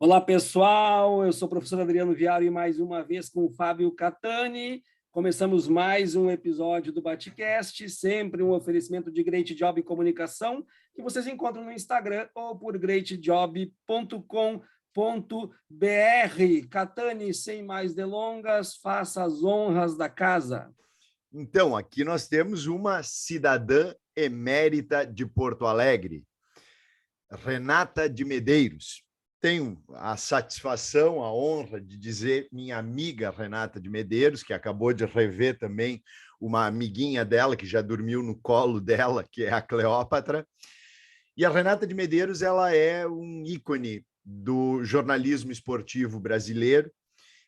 Olá, pessoal. Eu sou o professor Adriano Viário e mais uma vez com o Fábio Catani. Começamos mais um episódio do Batcast, sempre um oferecimento de Great Job Comunicação, que vocês encontram no Instagram ou por greatjob.com.br. Catani, sem mais delongas, faça as honras da casa. Então, aqui nós temos uma cidadã emérita de Porto Alegre, Renata de Medeiros. Tenho a satisfação, a honra de dizer minha amiga Renata de Medeiros, que acabou de rever também uma amiguinha dela, que já dormiu no colo dela, que é a Cleópatra. E a Renata de Medeiros, ela é um ícone do jornalismo esportivo brasileiro,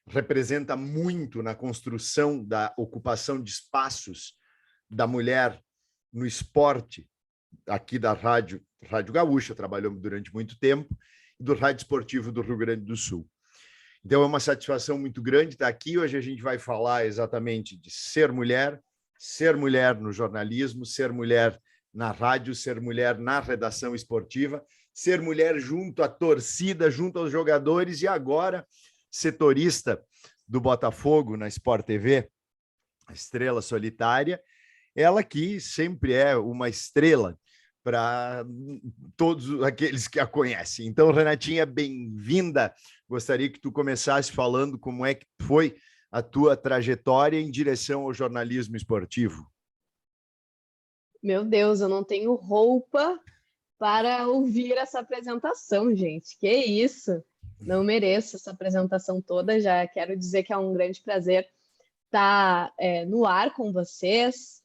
representa muito na construção da ocupação de espaços da mulher no esporte, aqui da Rádio Gaúcha, trabalhou durante muito tempo, e do Rádio Esportivo do Rio Grande do Sul. Então, é uma satisfação muito grande estar aqui. Hoje a gente vai falar exatamente de ser mulher no jornalismo, ser mulher na rádio, ser mulher na redação esportiva, ser mulher junto à torcida, junto aos jogadores e agora setorista do Botafogo na Sport TV, a estrela solitária, ela que sempre é uma estrela para todos aqueles que a conhecem. Então, Renatinha, bem-vinda. Gostaria que tu começasse falando como é que foi a tua trajetória em direção ao jornalismo esportivo. Meu Deus, eu não tenho roupa para ouvir essa apresentação, gente. Que isso? Não mereço essa apresentação toda. Já quero dizer que é um grande prazer estar no ar com vocês,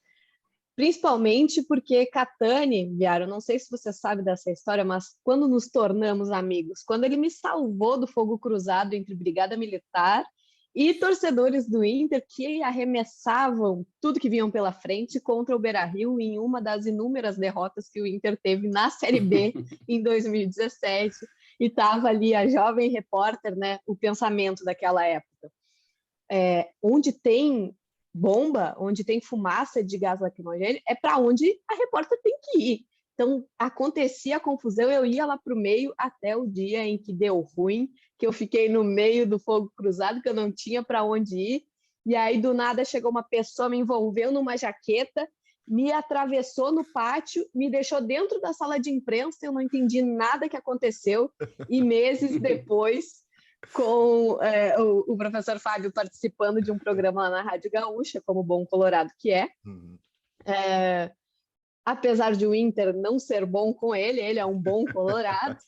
principalmente porque Catani, Viário, não sei se você sabe dessa história, mas quando nos tornamos amigos, quando ele me salvou do fogo cruzado entre Brigada Militar e torcedores do Inter que arremessavam tudo que vinham pela frente contra o Beira-Rio em uma das inúmeras derrotas que o Inter teve na Série B em 2017, e estava ali a jovem repórter, né, o pensamento daquela época. Onde tem bomba, onde tem fumaça de gás lacrimogêneo, é para onde a repórter tem que ir. Então, acontecia a confusão, eu ia lá para o meio até o dia em que deu ruim, que eu fiquei no meio do fogo cruzado, que eu não tinha para onde ir, e aí do nada chegou uma pessoa, me envolveu numa jaqueta, me atravessou no pátio, me deixou dentro da sala de imprensa, eu não entendi nada que aconteceu, e meses depois, com o professor Fábio participando de um programa lá na Rádio Gaúcha, como bom colorado que é, apesar de o Inter não ser bom com ele é um bom colorado,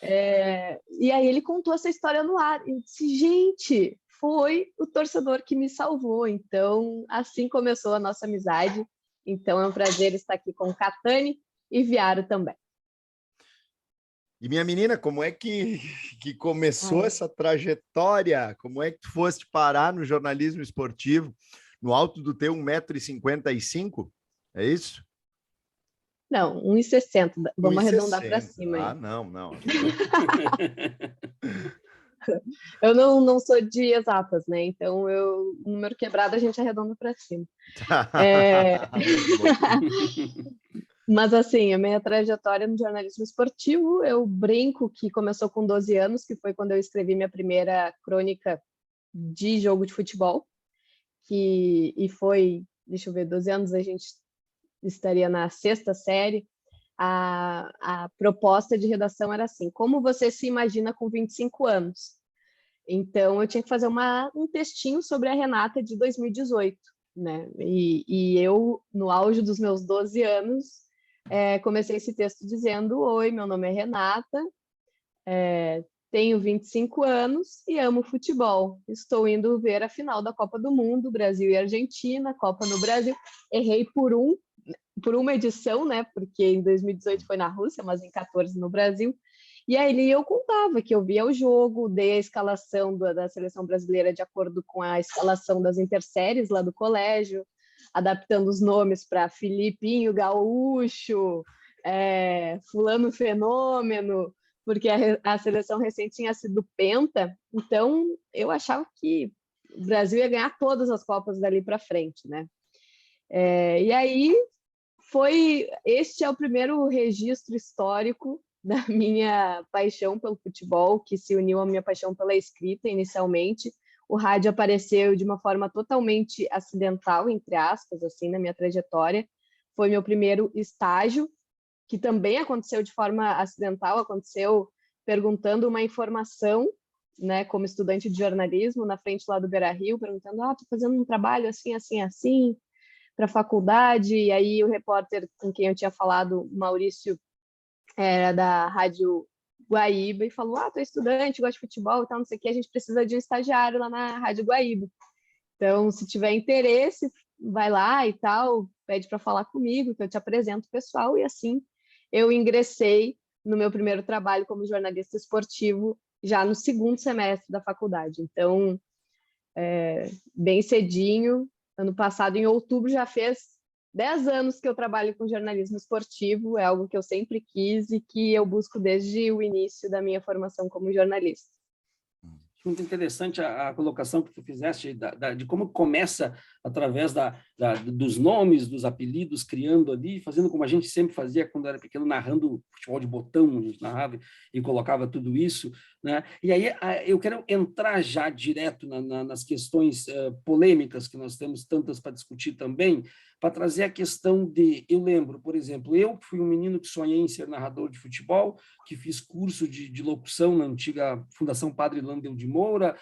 e aí ele contou essa história no ar, e disse, gente, foi o torcedor que me salvou, então assim começou a nossa amizade, então é um prazer estar aqui com Catani e Viário também. E minha menina, como é que começou essa trajetória? Como é que tu foste parar no jornalismo esportivo, no alto do teu 1,55 m? É isso? Não, 1,60 m. Vamos arredondar para cima. Ah, não. Eu não sou de exatas, né? Então, o número quebrado a gente arredonda para cima. Mas, assim, a minha trajetória no jornalismo esportivo, eu brinco que começou com 12 anos, que foi quando eu escrevi minha primeira crônica de jogo de futebol, e foi, deixa eu ver, 12 anos, a gente estaria na 6ª série. A proposta de redação era assim, como você se imagina com 25 anos? Então, eu tinha que fazer um textinho sobre a Renata de 2018, né? E eu, no auge dos meus 12 anos, comecei esse texto dizendo, oi, meu nome é Renata, tenho 25 anos e amo futebol. Estou indo ver a final da Copa do Mundo, Brasil e Argentina, Copa no Brasil. Errei por uma edição, né? Porque em 2018 foi na Rússia, mas em 14 no Brasil. E aí eu contava que eu via o jogo, dei a escalação da seleção brasileira de acordo com a escalação das interséries lá do colégio, adaptando os nomes para Filipinho Gaúcho, Fulano Fenômeno, porque a seleção recente tinha sido penta, então eu achava que o Brasil ia ganhar todas as Copas dali para frente, né? E aí este é o primeiro registro histórico da minha paixão pelo futebol, que se uniu à minha paixão pela escrita inicialmente. O rádio apareceu de uma forma totalmente acidental, entre aspas, assim, na minha trajetória. Foi meu primeiro estágio, que também aconteceu de forma acidental, aconteceu perguntando uma informação, né, como estudante de jornalismo, na frente lá do Beira-Rio, perguntando, tô fazendo um trabalho assim, assim, assim, para a faculdade, e aí o repórter com quem eu tinha falado, Maurício, era da Rádio Guaíba, e falou, tô estudante, gosto de futebol e tal, não sei o que, a gente precisa de um estagiário lá na Rádio Guaíba. Então, se tiver interesse, vai lá e tal, pede para falar comigo, que eu te apresento o pessoal, e assim eu ingressei no meu primeiro trabalho como jornalista esportivo já no segundo semestre da faculdade. Então, bem cedinho, ano passado, em outubro, já fez 10 anos que eu trabalho com jornalismo esportivo, é algo que eu sempre quis e que eu busco desde o início da minha formação como jornalista. Muito interessante a colocação que tu fizeste de como começa através dos nomes, dos apelidos, criando ali, fazendo como a gente sempre fazia quando era pequeno, narrando futebol de botão, a gente narrava e colocava tudo isso, né? E aí eu quero entrar já direto nas questões polêmicas, que nós temos tantas para discutir também, para trazer a questão de, eu lembro, por exemplo, eu fui um menino que sonhei em ser narrador de futebol, que fiz curso de locução na antiga Fundação Padre Landel de Moura,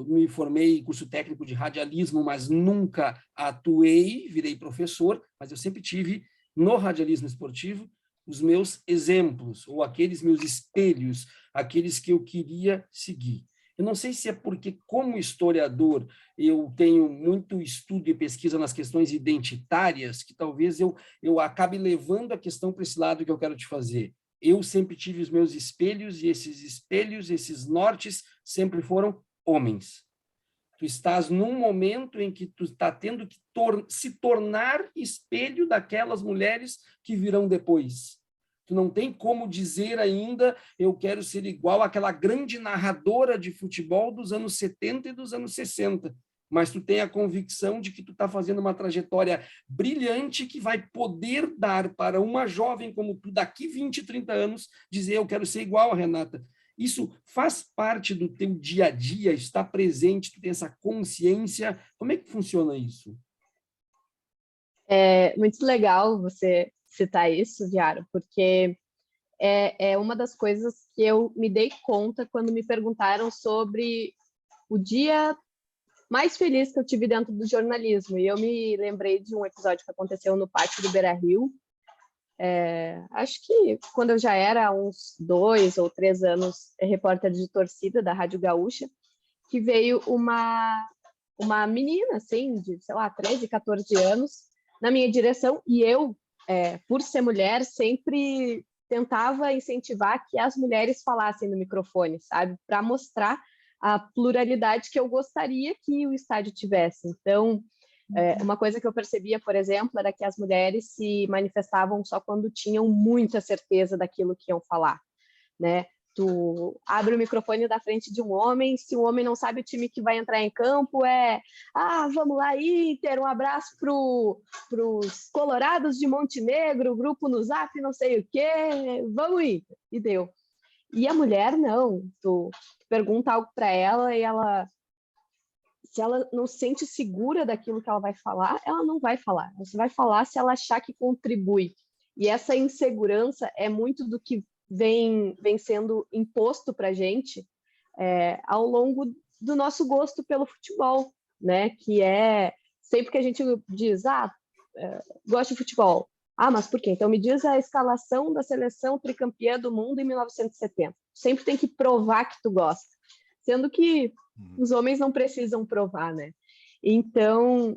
me formei em curso técnico de radialismo, mas nunca atuei, virei professor, mas eu sempre tive no radialismo esportivo os meus exemplos, ou aqueles meus espelhos, aqueles que eu queria seguir. Eu não sei se é porque, como historiador, eu tenho muito estudo e pesquisa nas questões identitárias, que talvez eu acabe levando a questão para esse lado que eu quero te fazer. Eu sempre tive os meus espelhos, e esses espelhos, esses nortes, sempre foram homens. Tu estás num momento em que tu está tendo que se tornar espelho daquelas mulheres que virão depois. Tu não tem como dizer ainda, eu quero ser igual àquela grande narradora de futebol dos anos 70 e dos anos 60, mas tu tem a convicção de que tu está fazendo uma trajetória brilhante que vai poder dar para uma jovem como tu, daqui 20, 30 anos, dizer, eu quero ser igual a Renata. Isso faz parte do teu dia a dia, está presente, tu tem essa consciência. Como é que funciona isso? É muito legal você citar isso, Diário, porque é uma das coisas que eu me dei conta quando me perguntaram sobre o dia mais feliz que eu tive dentro do jornalismo. E eu me lembrei de um episódio que aconteceu no pátio do Beira-Rio. Acho que quando eu já era uns 2 ou 3 anos repórter de torcida da Rádio Gaúcha, que veio uma menina, assim, de, sei lá, 13, 14 anos, na minha direção, e eu, por ser mulher, sempre tentava incentivar que as mulheres falassem no microfone, sabe? Para mostrar a pluralidade que eu gostaria que o estádio tivesse. Então, uma coisa que eu percebia, por exemplo, era que as mulheres se manifestavam só quando tinham muita certeza daquilo que iam falar, né? Tu abre o microfone da frente de um homem, se o homem não sabe o time que vai entrar em campo, vamos lá, Inter, um abraço pros Colorados de Montenegro, grupo no Zap, não sei o quê, vamos Inter, e deu. E a mulher, não, tu pergunta algo para ela e se ela não se sente segura daquilo que ela vai falar, ela não vai falar. Você vai falar se ela achar que contribui. E essa insegurança é muito do que vem sendo imposto para a gente ao longo do nosso gosto pelo futebol, né? Que sempre que a gente diz, gosto de futebol. Mas por quê? Então me diz a escalação da seleção tricampeã do mundo em 1970. Sempre tem que provar que tu gosta. Sendo que os homens não precisam provar, né? Então,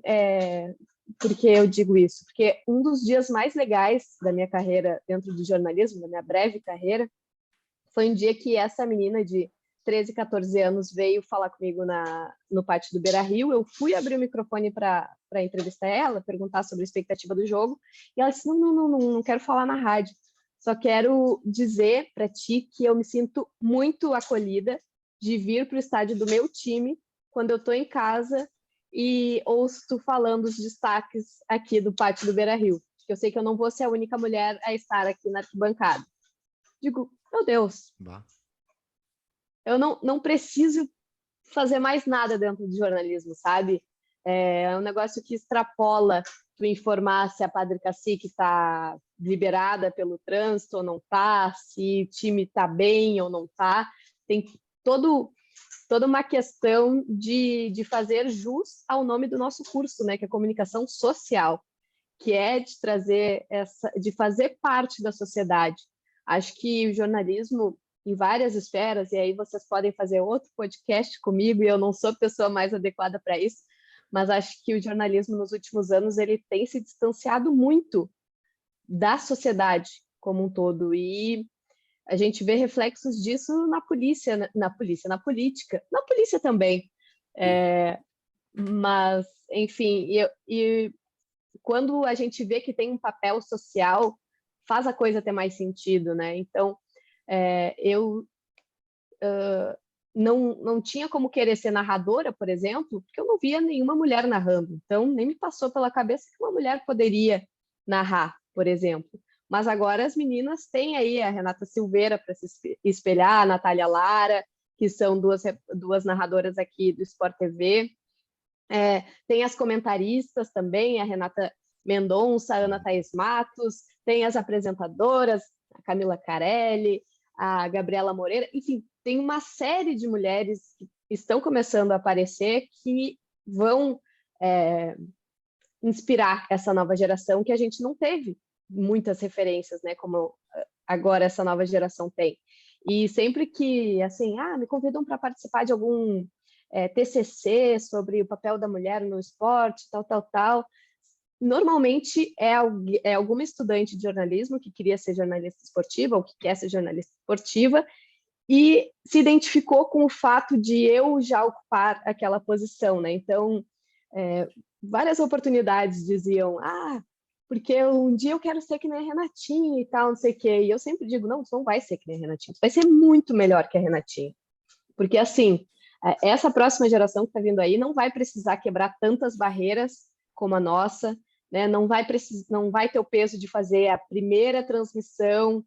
por que eu digo isso? Porque um dos dias mais legais da minha carreira dentro do jornalismo, da minha breve carreira, foi um dia que essa menina de 13, 14 anos veio falar comigo no pátio do Beira-Rio. Eu fui abrir o microfone para entrevistar ela, perguntar sobre a expectativa do jogo, e ela disse, não quero falar na rádio, só quero dizer para ti que eu me sinto muito acolhida de vir para o estádio do meu time quando eu estou em casa e ouço tu falando os destaques aqui do pátio do Beira-Rio, porque eu sei que eu não vou ser a única mulher a estar aqui na arquibancada. digo, meu Deus, Bah. eu não preciso fazer mais nada dentro do jornalismo, sabe? É um negócio que extrapola tu informar se a Padre Cacique está liberada pelo trânsito ou não está, se o time está bem ou não está. Tem toda uma questão de fazer jus ao nome do nosso curso, né? Que é comunicação social, que é de trazer de fazer parte da sociedade. Acho que o jornalismo em várias esferas, e aí vocês podem fazer outro podcast comigo, e eu não sou a pessoa mais adequada para isso, mas acho que o jornalismo nos últimos anos ele tem se distanciado muito da sociedade como um todo, e a gente vê reflexos disso na polícia, na política, na polícia também. Mas, enfim, e quando a gente vê que tem um papel social, faz a coisa ter mais sentido, né? Então, eu não tinha como querer ser narradora, por exemplo, porque eu não via nenhuma mulher narrando. Então, nem me passou pela cabeça que uma mulher poderia narrar, por exemplo. Mas agora as meninas têm aí a Renata Silveira para se espelhar, a Natália Lara, que são duas narradoras aqui do Sport TV. Tem as comentaristas também, a Renata Mendonça, a Ana Thaís Matos, tem as apresentadoras, a Camila Carelli, a Gabriela Moreira, enfim, tem uma série de mulheres que estão começando a aparecer que vão inspirar essa nova geração que a gente não teve muitas referências, né, como agora essa nova geração tem. E sempre que, assim, me convidam para participar de algum TCC sobre o papel da mulher no esporte, tal, normalmente é alguma estudante de jornalismo que queria ser jornalista esportiva ou que quer ser jornalista esportiva e se identificou com o fato de eu já ocupar aquela posição, né? Então, várias oportunidades diziam, porque um dia eu quero ser que nem a Renatinha e tal, não sei o quê. E eu sempre digo, não, você não vai ser que nem a Renatinha, você vai ser muito melhor que a Renatinha. Porque, assim, essa próxima geração que está vindo aí não vai precisar quebrar tantas barreiras como a nossa, né? Não vai ter o peso de fazer a primeira transmissão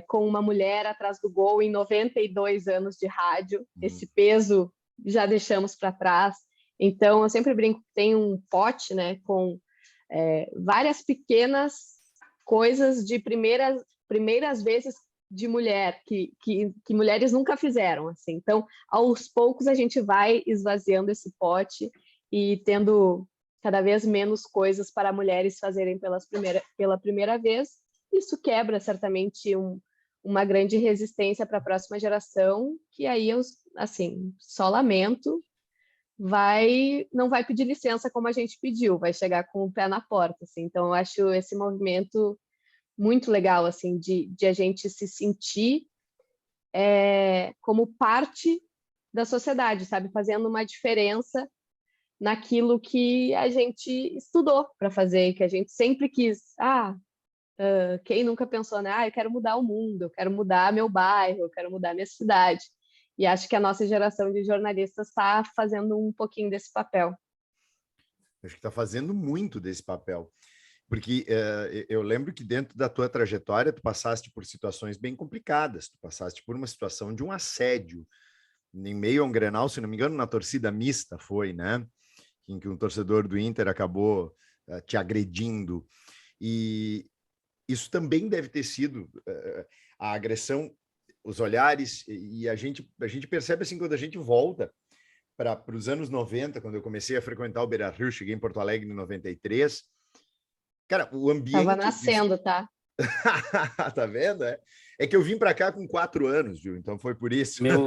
com uma mulher atrás do gol em 92 anos de rádio. Esse peso já deixamos para trás. Então, eu sempre brinco que tem um pote, né, com várias pequenas coisas de primeiras vezes de mulher, que mulheres nunca fizeram. Assim. Então, aos poucos, a gente vai esvaziando esse pote e tendo cada vez menos coisas para mulheres fazerem pela primeira vez. Isso quebra, certamente, uma grande resistência para a próxima geração, que aí eu, assim, só lamento, não vai pedir licença como a gente pediu, vai chegar com o pé na porta. Assim. Então, eu acho esse movimento muito legal, assim, de a gente se sentir como parte da sociedade, sabe? Fazendo uma diferença naquilo que a gente estudou para fazer, que a gente sempre quis. Quem nunca pensou, né? Eu quero mudar o mundo, eu quero mudar meu bairro, eu quero mudar minha cidade. E acho que a nossa geração de jornalistas está fazendo um pouquinho desse papel. Acho que está fazendo muito desse papel. Porque eu lembro que dentro da tua trajetória, tu passaste por situações bem complicadas. Tu passaste por uma situação de um assédio em meio a um Grenal, se não me engano, na torcida mista foi, né? Em que um torcedor do Inter acabou te agredindo. E isso também deve ter sido a agressão, os olhares, e a gente percebe assim, quando a gente volta para os anos 90, quando eu comecei a frequentar o Beira-Rio, cheguei em Porto Alegre em 93, cara, o ambiente... Tava nascendo, tá? Tá vendo? É que eu vim para cá com 4 anos, viu? Então foi por isso. Meu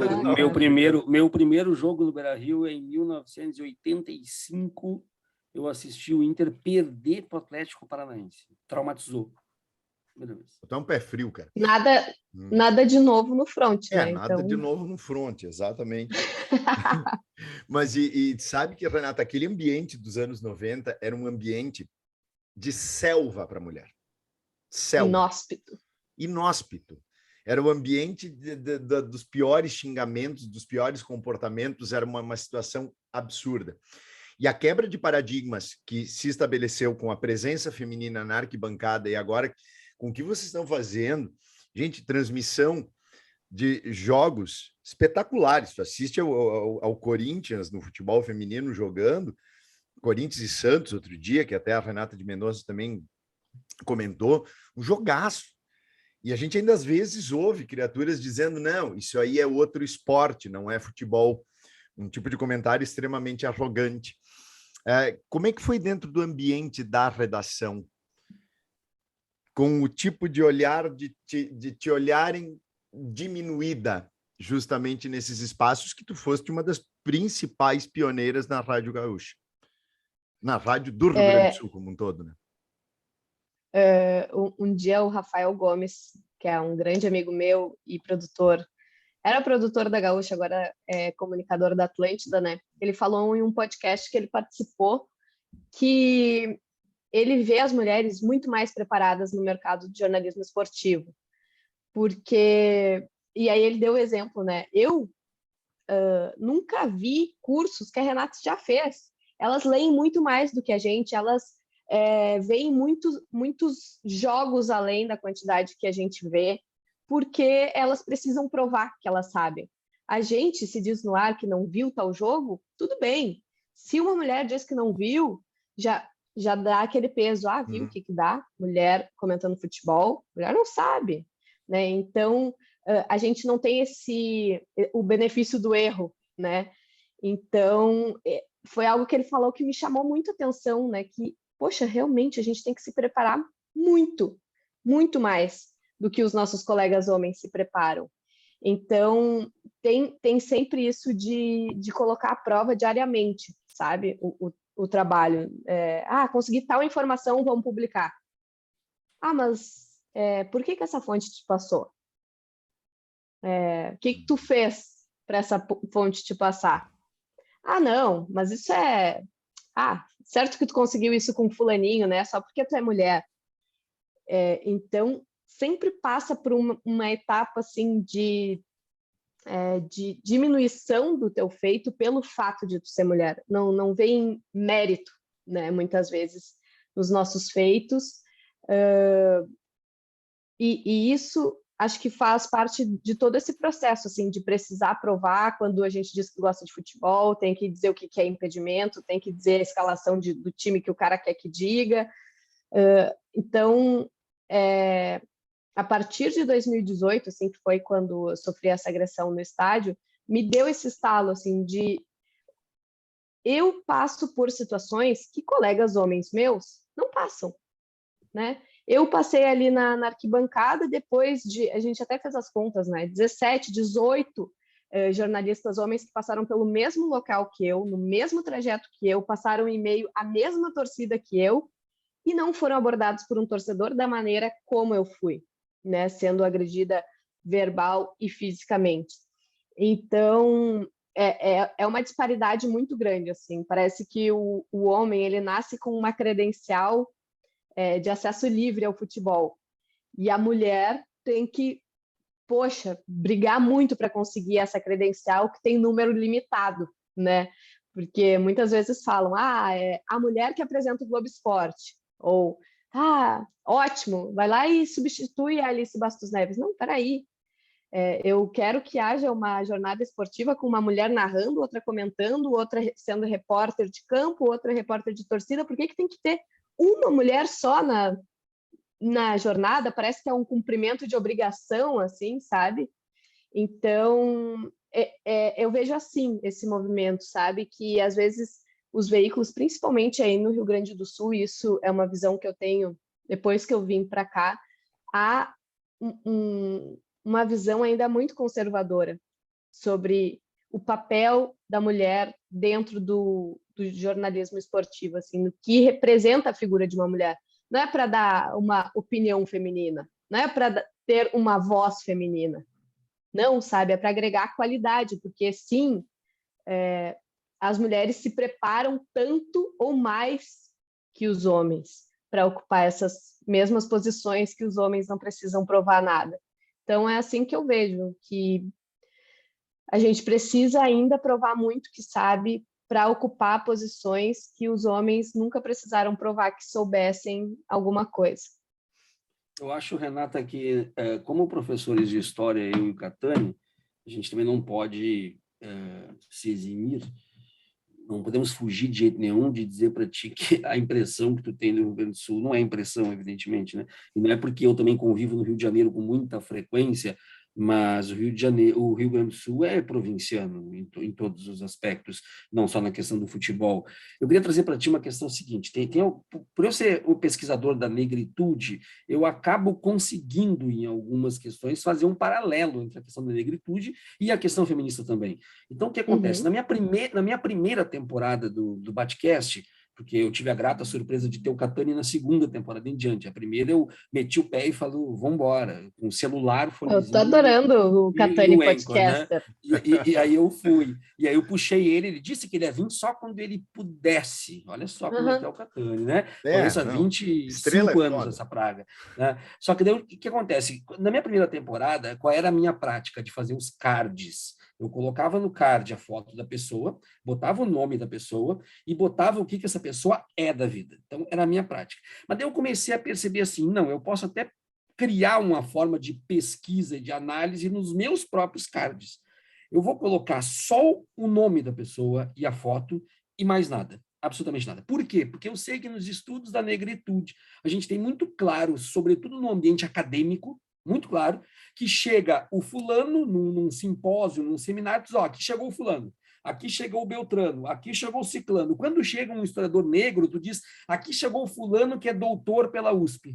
primeiro jogo no Beira-Rio é em 1985. Eu assisti o Inter perder para o Atlético Paranaense. Traumatizou. Então é um pé frio, cara. Nada de novo no front, né? Nada então... de novo no front, exatamente. Mas sabe que, Renata, aquele ambiente dos anos 90 era um ambiente de selva para a mulher. Selva. Inóspito. Era o ambiente dos piores xingamentos, dos piores comportamentos, era uma situação absurda. E a quebra de paradigmas que se estabeleceu com a presença feminina na arquibancada e agora com o que vocês estão fazendo, Gente, transmissão de jogos espetaculares. Tu assiste ao Corinthians no futebol feminino jogando, Corinthians e Santos outro dia, que até a Renata de Mendonça também comentou, um jogaço. E a gente ainda às vezes ouve criaturas dizendo, não, isso aí é outro esporte, não é futebol. Um tipo de comentário extremamente arrogante. Como é que foi dentro do ambiente da redação? Com o tipo de olhar de te olharem diminuída justamente nesses espaços que tu foste uma das principais pioneiras na Rádio Gaúcha. Na rádio do Rio Grande do Sul como um todo, né? Um dia o Rafael Gomes, que é um grande amigo meu e produtor, era produtor da Gaúcha, agora é comunicador da Atlântida, né? Ele falou em um podcast que ele participou que ele vê as mulheres muito mais preparadas no mercado de jornalismo esportivo. Porque... E aí ele deu o exemplo, né? Eu nunca vi cursos que a Renata já fez. Elas leem muito mais do que a gente, elas veem muitos jogos além da quantidade que a gente vê, porque elas precisam provar que elas sabem. A gente se diz no ar que não viu tal jogo, tudo bem. Se uma mulher diz que não viu, já dá aquele peso. Ah, viu o que dá? Mulher comentando futebol, mulher não sabe, né? Então, a gente não tem o benefício do erro, né? Então, foi algo que ele falou que me chamou muito a atenção, né? Que, poxa, realmente a gente tem que se preparar muito, muito mais do que os nossos colegas homens se preparam. Então, tem sempre isso de colocar à prova diariamente, sabe? O trabalho. Consegui tal informação, vamos publicar. Ah, mas por que essa fonte te passou? O que tu fez para essa fonte te passar? Ah, não, mas isso é... Ah, certo que tu conseguiu isso com fulaninho, né? Só porque tu é mulher. Então, sempre passa por uma etapa, assim, de diminuição do teu feito pelo fato de tu ser mulher. Não vem mérito, né? Muitas vezes, nos nossos feitos. E isso... acho que faz parte de todo esse processo, assim, de precisar provar quando a gente diz que gosta de futebol, tem que dizer o que é impedimento, tem que dizer a escalação do time que o cara quer que diga. Então, a partir de 2018, assim, que foi quando eu sofri essa agressão no estádio, me deu esse estalo, assim, de... Eu passo por situações que colegas homens meus não passam, né? Eu passei ali na arquibancada, depois de... A gente até fez as contas, né? 17, 18 jornalistas homens que passaram pelo mesmo local que eu, no mesmo trajeto que eu, passaram em meio à mesma torcida que eu, e não foram abordados por um torcedor da maneira como eu fui, né? Sendo agredida verbal e fisicamente. Então, é uma disparidade muito grande, assim. Parece que o homem, ele nasce com uma credencial de acesso livre ao futebol. E a mulher tem que, poxa, brigar muito para conseguir essa credencial que tem número limitado, né? Porque muitas vezes falam, é a mulher que apresenta o Globo Esporte, ou, ótimo, vai lá e substitui a Alice Bastos Neves. Não, peraí, eu quero que haja uma jornada esportiva com uma mulher narrando, outra comentando, outra sendo repórter de campo, outra repórter de torcida. Por que tem que ter uma mulher só na jornada? Parece que é um cumprimento de obrigação, assim, sabe? Então, eu vejo assim esse movimento, sabe? Que às vezes os veículos, principalmente aí no Rio Grande do Sul, isso é uma visão que eu tenho depois que eu vim para cá, há uma visão ainda muito conservadora sobre o papel da mulher dentro do jornalismo esportivo, assim, no que representa a figura de uma mulher. Não é para dar uma opinião feminina, não é para ter uma voz feminina, não, sabe? É para agregar qualidade, porque sim, as mulheres se preparam tanto ou mais que os homens para ocupar essas mesmas posições que os homens não precisam provar nada. Então, é assim que eu vejo, que a gente precisa ainda provar muito que sabe para ocupar posições que os homens nunca precisaram provar que soubessem alguma coisa. Eu acho, Renata, que como professores de história, eu e o Catani, a gente também não pode se eximir, não podemos fugir de jeito nenhum de dizer para ti que a impressão que tu tem do Rio Grande do Sul não é impressão, evidentemente, né? E não é porque eu também convivo no Rio de Janeiro com muita frequência, mas o Rio de Janeiro, o Rio Grande do Sul é provinciano em todos os aspectos, não só na questão do futebol. Eu queria trazer para ti uma questão seguinte: por eu ser o pesquisador da negritude, eu acabo conseguindo, em algumas questões, fazer um paralelo entre a questão da negritude e a questão feminista também. Então, o que acontece? Uhum. Na minha primeira temporada do Batcast, porque eu tive a grata surpresa de ter o Catani na segunda temporada em diante. A primeira eu meti o pé e falo, vamos embora, com o celular, Eu tô fonezinho adorando o e Catani o Anchor, né? Podcaster. E aí eu fui. E aí eu puxei ele disse que ele ia vir só quando ele pudesse. Olha só como é que Uhum. é o Catani, né? É, Conheço há não. Estrela 25 é anos foda. essa praga. Né? Só que daí o que acontece? Na minha primeira temporada, qual era a minha prática de fazer os cards? Eu colocava no card a foto da pessoa, botava o nome da pessoa e botava o que essa pessoa é da vida. Então, era a minha prática. Mas daí eu comecei a perceber assim, não, eu posso até criar uma forma de pesquisa e de análise nos meus próprios cards. Eu vou colocar só o nome da pessoa e a foto e mais nada, absolutamente nada. Por quê? Porque eu sei que nos estudos da negritude a gente tem muito claro, sobretudo no ambiente acadêmico, muito claro, que chega o fulano num simpósio, num seminário, diz, ó, aqui chegou o fulano, aqui chegou o Beltrano, aqui chegou o Ciclano. Quando chega um historiador negro, tu diz, aqui chegou o fulano que é doutor pela USP.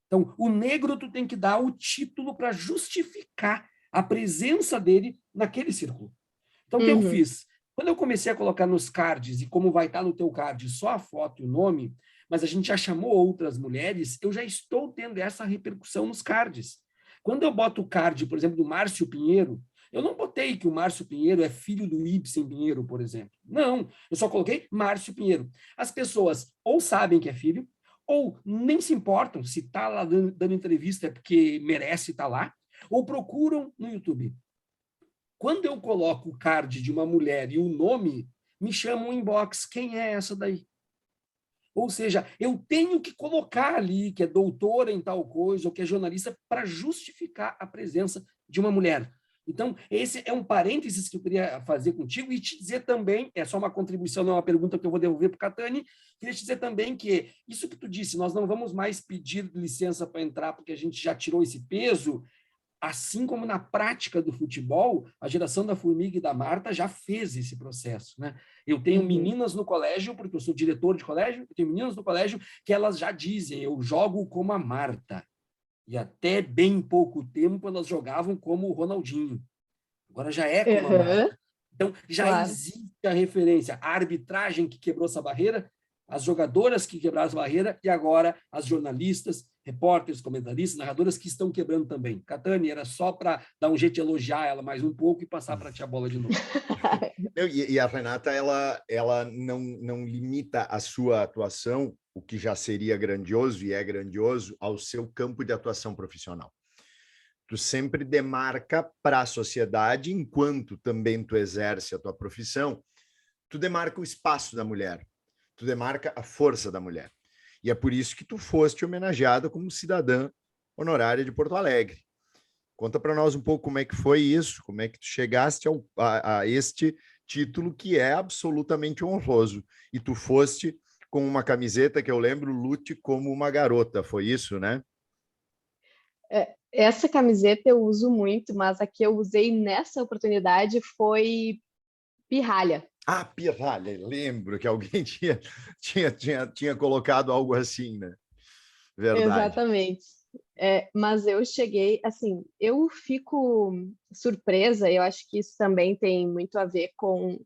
Então, o negro tu tem que dar o título para justificar a presença dele naquele círculo. Então, o que eu Uhum. fiz? Quando eu comecei a colocar nos cards, e como vai estar no teu card só a foto e o nome, mas a gente já chamou outras mulheres, eu já estou tendo essa repercussão nos cards. Quando eu boto o card, por exemplo, do Márcio Pinheiro, eu não botei que o Márcio Pinheiro é filho do Ibsen Pinheiro, por exemplo. Não, eu só coloquei Márcio Pinheiro. As pessoas ou sabem que é filho, ou nem se importam se está lá dando entrevista é porque merece estar lá, ou procuram no YouTube. Quando eu coloco o card de uma mulher e o nome, me chamam um inbox. Quem é essa daí? Ou seja, eu tenho que colocar ali que é doutora em tal coisa ou que é jornalista para justificar a presença de uma mulher. Então, esse é um parênteses que eu queria fazer contigo e te dizer também, é só uma contribuição, não é uma pergunta que eu vou devolver para o Catani, queria te dizer também que isso que tu disse, nós não vamos mais pedir licença para entrar porque a gente já tirou esse peso, assim como na prática do futebol, a geração da Formiga e da Marta já fez esse processo, né? Eu tenho Uhum. meninas no colégio, porque eu sou diretor de colégio, eu tenho meninas no colégio que elas já dizem, eu jogo como a Marta. E até bem pouco tempo elas jogavam como o Ronaldinho. Agora já é como a Uhum. Marta. Então já Claro. existe a referência, a arbitragem que quebrou essa barreira, as jogadoras que quebraram essa barreira e agora as jornalistas, repórteres, comentaristas, narradoras que estão quebrando também. Catani, era só para dar um jeito de elogiar ela mais um pouco e passar para ti a bola de novo. E a Renata, ela não limita a sua atuação, o que já seria grandioso e é grandioso, ao seu campo de atuação profissional. Tu sempre demarca para a sociedade, enquanto também tu exerce a tua profissão, tu demarca o espaço da mulher, tu demarca a força da mulher. E é por isso que tu foste homenageada como cidadã honorária de Porto Alegre. Conta para nós um pouco como é que foi isso, como é que tu chegaste a este título que é absolutamente honroso. E tu foste com uma camiseta que eu lembro, lute como uma garota, foi isso, né? Essa camiseta eu uso muito, mas a que eu usei nessa oportunidade foi pirralha. Ah, pirralha, lembro que alguém tinha colocado algo assim, né? Verdade. Exatamente. Mas eu cheguei, assim, eu fico surpresa, eu acho que isso também tem muito a ver com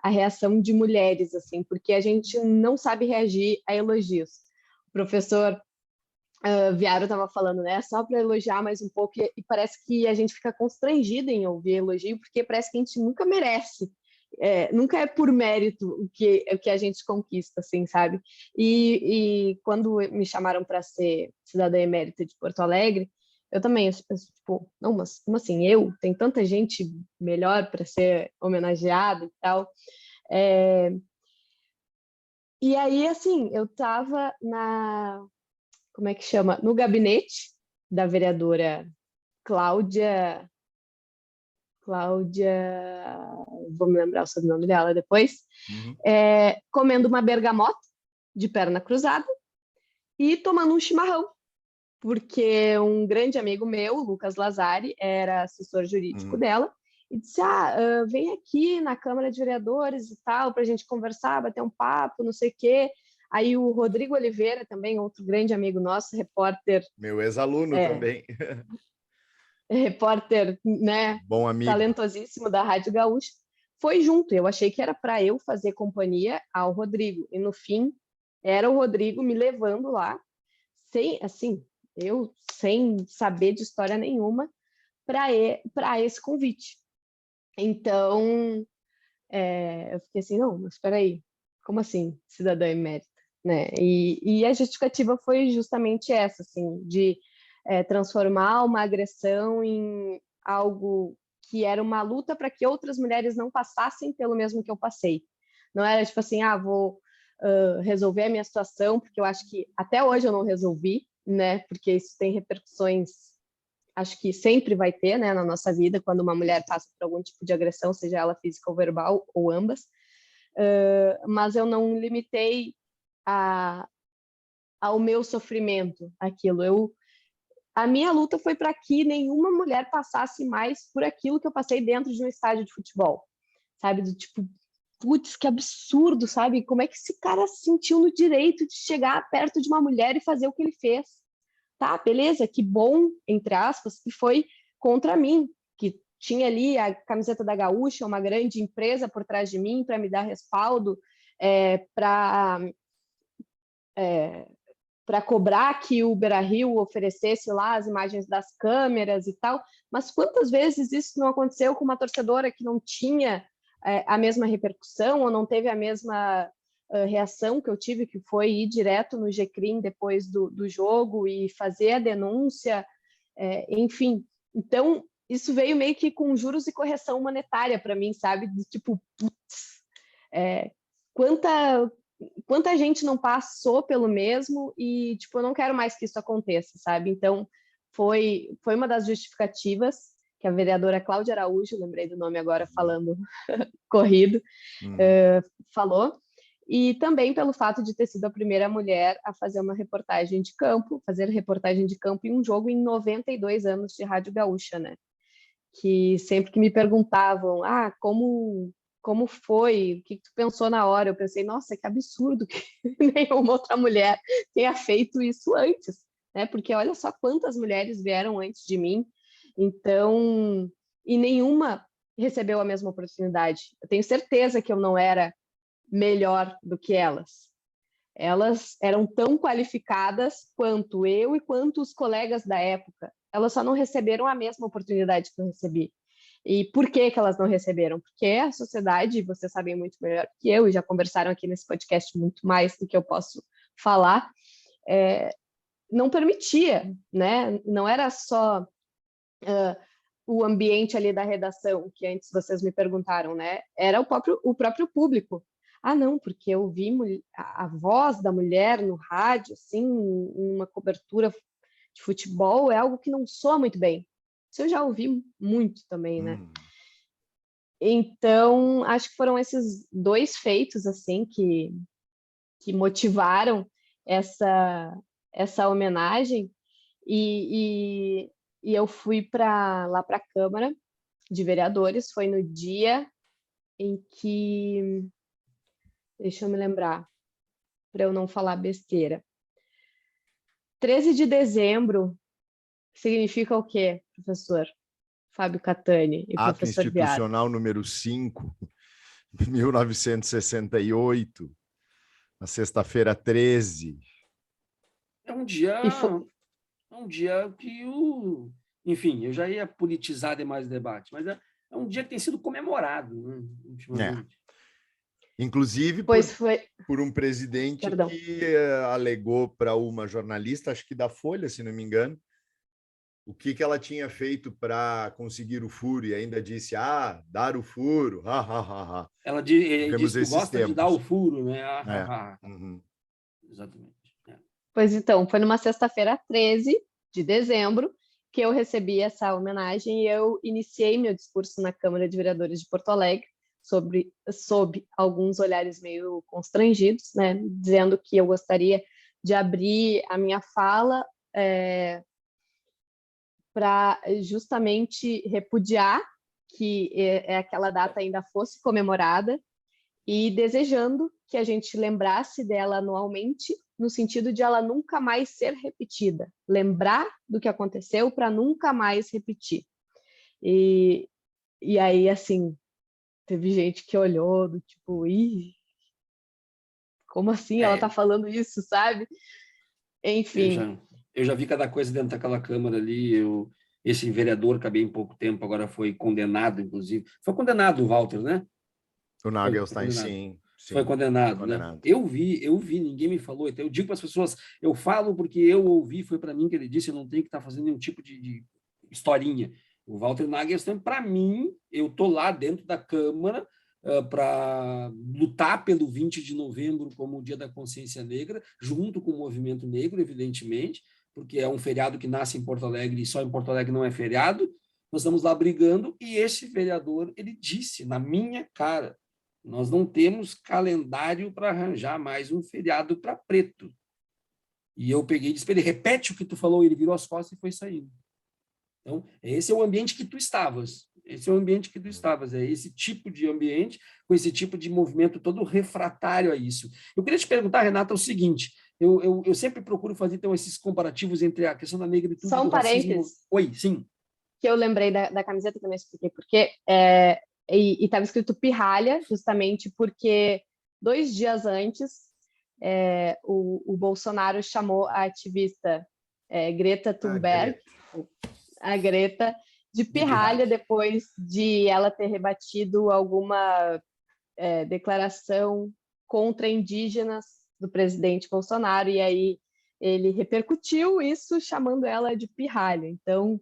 a reação de mulheres, assim, porque a gente não sabe reagir a elogios. O professor Viaro estava falando, né, só para elogiar mais um pouco, e parece que a gente fica constrangido em ouvir elogio, porque parece que a gente nunca merece. Nunca é por mérito o que a gente conquista, assim, sabe? E quando me chamaram para ser cidadã emérita de Porto Alegre, eu também, tipo, não, mas como assim? Tem tanta gente melhor para ser homenageada e tal. E aí, assim, eu estava como é que chama? No gabinete da vereadora Cláudia, vou me lembrar o sobrenome dela depois, comendo uma bergamota de perna cruzada e tomando um chimarrão, porque um grande amigo meu, Lucas Lazari, era assessor jurídico dela, e disse, vem aqui na Câmara de Vereadores e tal, para a gente conversar, bater um papo, não sei o quê. Aí o Rodrigo Oliveira, também outro grande amigo nosso, repórter... Meu ex-aluno também. Repórter, né, Bom amigo. talentosíssimo da Rádio Gaúcha, foi junto. Eu achei que era para eu fazer companhia ao Rodrigo. E no fim, era o Rodrigo me levando lá, eu sem saber de história nenhuma, para esse convite. Então, eu fiquei assim, não, mas espera aí, como assim, cidadã emérita? Né? E a justificativa foi justamente essa, assim, de transformar uma agressão em algo que era uma luta para que outras mulheres não passassem pelo mesmo que eu passei. Não era tipo assim, vou resolver a minha situação, porque eu acho que até hoje eu não resolvi, né? Porque isso tem repercussões, acho que sempre vai ter, né, na nossa vida, quando uma mulher passa por algum tipo de agressão, seja ela física ou verbal, ou ambas. Mas eu não limitei ao meu sofrimento aquilo. A minha luta foi para que nenhuma mulher passasse mais por aquilo que eu passei dentro de um estádio de futebol, sabe? Do tipo, putz, que absurdo, sabe? Como é que esse cara se sentiu no direito de chegar perto de uma mulher e fazer o que ele fez? Tá, beleza, que bom, entre aspas, que foi contra mim, que tinha ali a camiseta da Gaúcha, uma grande empresa por trás de mim para me dar respaldo, para cobrar que o Beira-Rio oferecesse lá as imagens das câmeras e tal, mas quantas vezes isso não aconteceu com uma torcedora que não tinha a mesma repercussão ou não teve a mesma reação que eu tive, que foi ir direto no GCRIM depois do jogo e fazer a denúncia, enfim. Então, isso veio meio que com juros e correção monetária para mim, sabe? De tipo, putz, quanta gente não passou pelo mesmo e, tipo, eu não quero mais que isso aconteça, sabe? Então, foi uma das justificativas que a vereadora Cláudia Araújo, lembrei do nome agora falando corrido, falou, e também pelo fato de ter sido a primeira mulher a fazer uma reportagem de campo, em um jogo em 92 anos de Rádio Gaúcha, né? Que sempre que me perguntavam, como foi, o que tu pensou na hora? Eu pensei, nossa, que absurdo que nenhuma outra mulher tenha feito isso antes, né? Porque olha só quantas mulheres vieram antes de mim, então, e nenhuma recebeu a mesma oportunidade. Eu tenho certeza que eu não era melhor do que elas. Elas eram tão qualificadas quanto eu e quanto os colegas da época. Elas só não receberam a mesma oportunidade que eu recebi. E por que elas não receberam? Porque a sociedade, vocês sabem muito melhor que eu, e já conversaram aqui nesse podcast muito mais do que eu posso falar, não permitia, né? Não era só o ambiente ali da redação, que antes vocês me perguntaram, né? Era o próprio público. Não, porque eu vi a voz da mulher no rádio, assim, uma cobertura de futebol, é algo que não soa muito bem. Isso eu já ouvi muito também, né? Então, acho que foram esses dois feitos, assim, que motivaram essa homenagem. E eu fui lá para a Câmara de Vereadores, foi no dia em que... Deixa eu me lembrar, para eu não falar besteira. 13 de dezembro significa o quê, professor Fábio Catani e Ato professor Viário? Institucional número 5, 1968, na sexta-feira 13. É um dia que enfim, eu já ia politizar demais o debate, mas é um dia que tem sido comemorado, né, ultimamente. Inclusive por um presidente Perdão. que alegou para uma jornalista, acho que da Folha, se não me engano, o que ela tinha feito para conseguir o furo, e ainda disse, dar o furo, Ela disse que gosta tempos. de dar o furo, né? Uhum. Exatamente. Pois então, foi numa sexta-feira 13 de dezembro que eu recebi essa homenagem e eu iniciei meu discurso na Câmara de Vereadores de Porto Alegre sob alguns olhares meio constrangidos, né, dizendo que eu gostaria de abrir a minha fala para justamente repudiar que aquela data ainda fosse comemorada e desejando que a gente lembrasse dela anualmente, no sentido de ela nunca mais ser repetida. Lembrar do que aconteceu para nunca mais repetir. E aí, assim, teve gente que olhou do tipo, ih, como assim ela tá falando isso, sabe? Enfim. Eu já vi cada coisa dentro daquela Câmara ali. Esse vereador, acabei em pouco tempo, agora foi condenado, inclusive. Foi condenado o Walter, né? O Nagelstein, sim. Foi condenado, né? Eu vi, ninguém me falou. Então, eu digo para as pessoas, eu falo porque eu ouvi, foi para mim que ele disse, eu não tenho que estar fazendo nenhum tipo de historinha. O Walter Nagelsmann, para mim, eu tô lá dentro da Câmara para lutar pelo 20 de novembro como o Dia da Consciência Negra, junto com o movimento negro, evidentemente, porque é um feriado que nasce em Porto Alegre e só em Porto Alegre não é feriado. Nós estamos lá brigando e esse vereador, ele disse na minha cara, nós não temos calendário para arranjar mais um feriado para preto. E eu peguei e disse para ele, repete o que tu falou, ele virou as costas e foi saindo. Então, esse é o ambiente que tu estavas. Esse é o ambiente que tu estavas. É esse tipo de ambiente, com esse tipo de movimento todo refratário a isso. Eu queria te perguntar, Renata, o seguinte, eu sempre procuro fazer então, esses comparativos entre a questão da negritude e do racismo. Parênteses. Oi, sim. Que eu lembrei da camiseta, que eu não expliquei por quê. E estava escrito pirralha, justamente porque 2 dias antes o Bolsonaro chamou a ativista Greta Thunberg, a Greta, de pirralha, depois de ela ter rebatido alguma declaração contra indígenas do presidente Bolsonaro, e aí ele repercutiu isso chamando ela de pirralha. Então,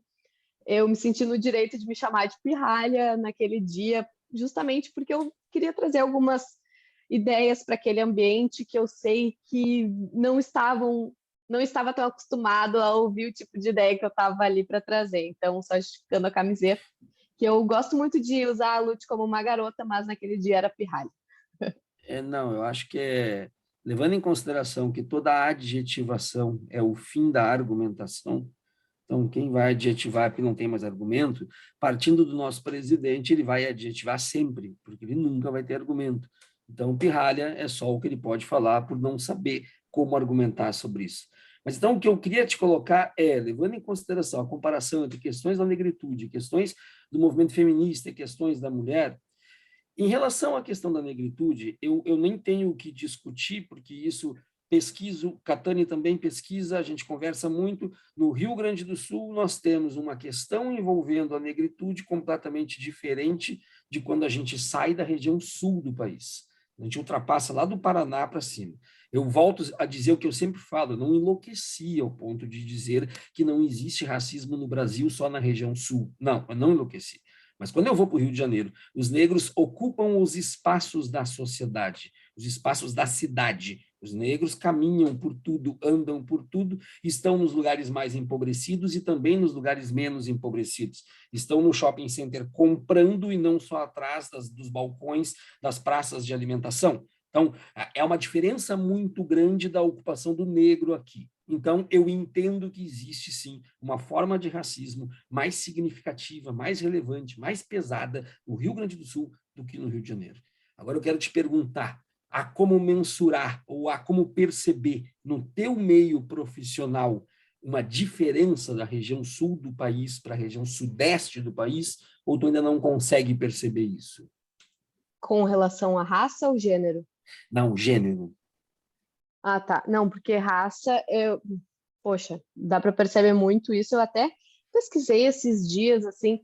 eu me senti no direito de me chamar de pirralha naquele dia, justamente porque eu queria trazer algumas ideias para aquele ambiente que eu sei que não estava tão acostumado a ouvir o tipo de ideia que eu estava ali para trazer. Então, só esticando a camiseta, que eu gosto muito de usar a Lute como uma garota, mas naquele dia era pirralha. Não, eu acho que levando em consideração que toda adjetivação é o fim da argumentação, então, quem vai adjetivar porque não tem mais argumento, partindo do nosso presidente, ele vai adjetivar sempre, porque ele nunca vai ter argumento. Então, pirralha é só o que ele pode falar por não saber como argumentar sobre isso. Mas então, o que eu queria te colocar levando em consideração a comparação entre questões da negritude, questões do movimento feminista e questões da mulher, em relação à questão da negritude, eu nem tenho o que discutir, porque isso pesquiso, Catani também pesquisa, a gente conversa muito. No Rio Grande do Sul, nós temos uma questão envolvendo a negritude completamente diferente de quando a gente sai da região sul do país. A gente ultrapassa lá do Paraná para cima. Eu volto a dizer o que eu sempre falo, eu não enlouqueci ao ponto de dizer que não existe racismo no Brasil só na região sul. Não, eu não enlouqueci. Mas quando eu vou para o Rio de Janeiro, os negros ocupam os espaços da sociedade, os espaços da cidade. Os negros caminham por tudo, andam por tudo, estão nos lugares mais empobrecidos e também nos lugares menos empobrecidos. Estão no shopping center comprando e não só atrás dos balcões das praças de alimentação. Então, é uma diferença muito grande da ocupação do negro aqui. Então, eu entendo que existe, sim, uma forma de racismo mais significativa, mais relevante, mais pesada no Rio Grande do Sul do que no Rio de Janeiro. Agora, eu quero te perguntar, há como mensurar ou há como perceber no teu meio profissional uma diferença da região sul do país para a região sudeste do país, ou tu ainda não consegue perceber isso? Com relação à raça ou gênero? Não, gênero. Ah, tá. Não, porque raça, poxa, dá para perceber muito isso. Eu até pesquisei esses dias, assim,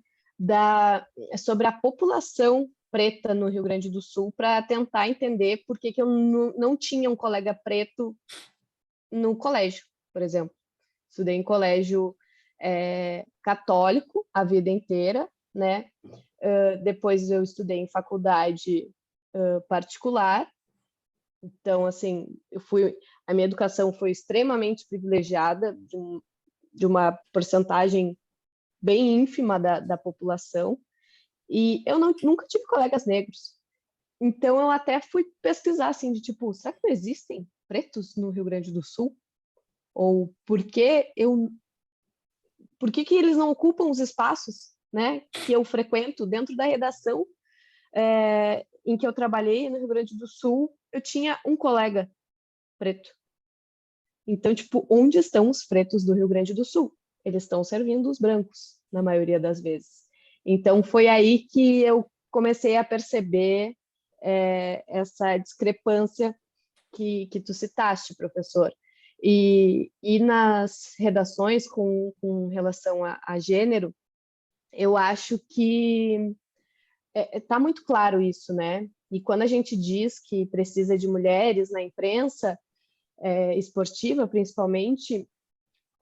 sobre a população preta no Rio Grande do Sul para tentar entender por que eu não tinha um colega preto no colégio, por exemplo. Estudei em colégio católico a vida inteira, né? Depois eu estudei em faculdade particular. Então, assim, eu fui A minha educação foi extremamente privilegiada, de uma porcentagem bem ínfima da população, e eu nunca tive colegas negros. Então, eu até fui pesquisar, assim, de tipo, será que não existem pretos no Rio Grande do Sul? Ou por que eles não ocupam os espaços, né, que eu frequento dentro da redação em que eu trabalhei no Rio Grande do Sul? Eu tinha um colega preto. Então, tipo, onde estão os pretos do Rio Grande do Sul? Eles estão servindo os brancos, na maioria das vezes. Então, foi aí que eu comecei a perceber essa discrepância que tu citaste, professor. E nas redações com relação a gênero, eu acho que está muito claro isso, né? E quando a gente diz que precisa de mulheres na imprensa, esportiva principalmente,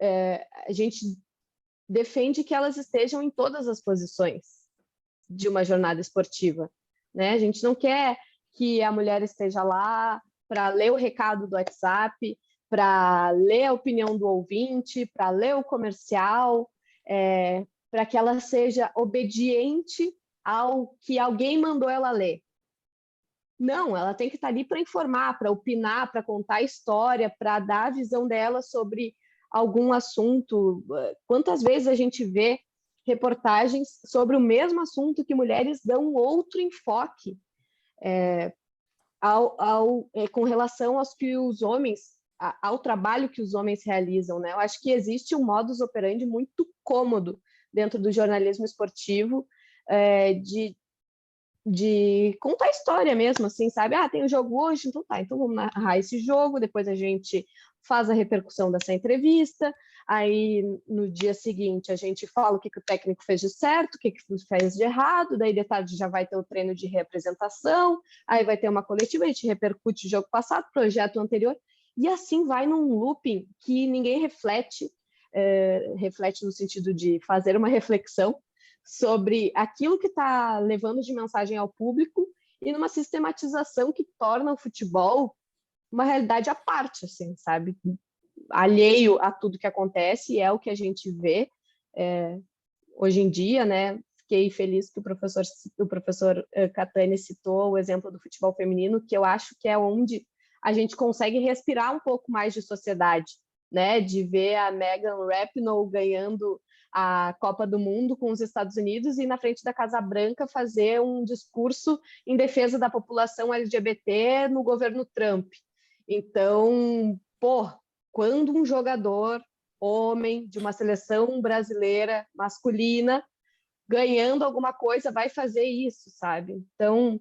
a gente defende que elas estejam em todas as posições de uma jornada esportiva, né? A gente não quer que a mulher esteja lá para ler o recado do WhatsApp, para ler a opinião do ouvinte, para ler o comercial, para que ela seja obediente ao que alguém mandou ela ler. Não, ela tem que estar ali para informar, para opinar, para contar a história, para dar a visão dela sobre algum assunto. Quantas vezes a gente vê reportagens sobre o mesmo assunto que mulheres dão outro enfoque com relação aos que os homens, ao trabalho que os homens realizam, né? Eu acho que existe um modus operandi muito cômodo dentro do jornalismo esportivo, de contar a história mesmo, assim, sabe? Tem um jogo hoje, então tá, então vamos narrar esse jogo, depois a gente faz a repercussão dessa entrevista, aí no dia seguinte a gente fala o que o técnico fez de certo, o que fez de errado, daí de tarde já vai ter o treino de reapresentação, aí vai ter uma coletiva, a gente repercute o jogo passado, projeto anterior, e assim vai num looping que ninguém reflete no sentido de fazer uma reflexão sobre aquilo que está levando de mensagem ao público e numa sistematização que torna o futebol uma realidade à parte, assim, sabe? Alheio a tudo que acontece, e é o que a gente vê hoje em dia, né? Fiquei feliz que o professor Catani citou o exemplo do futebol feminino, que eu acho que é onde a gente consegue respirar um pouco mais de sociedade, né? De ver a Megan Rapinoe ganhando a Copa do Mundo com os Estados Unidos e na frente da Casa Branca fazer um discurso em defesa da população LGBT no governo Trump. Então, quando um jogador homem de uma seleção brasileira masculina ganhando alguma coisa vai fazer isso, sabe? Então,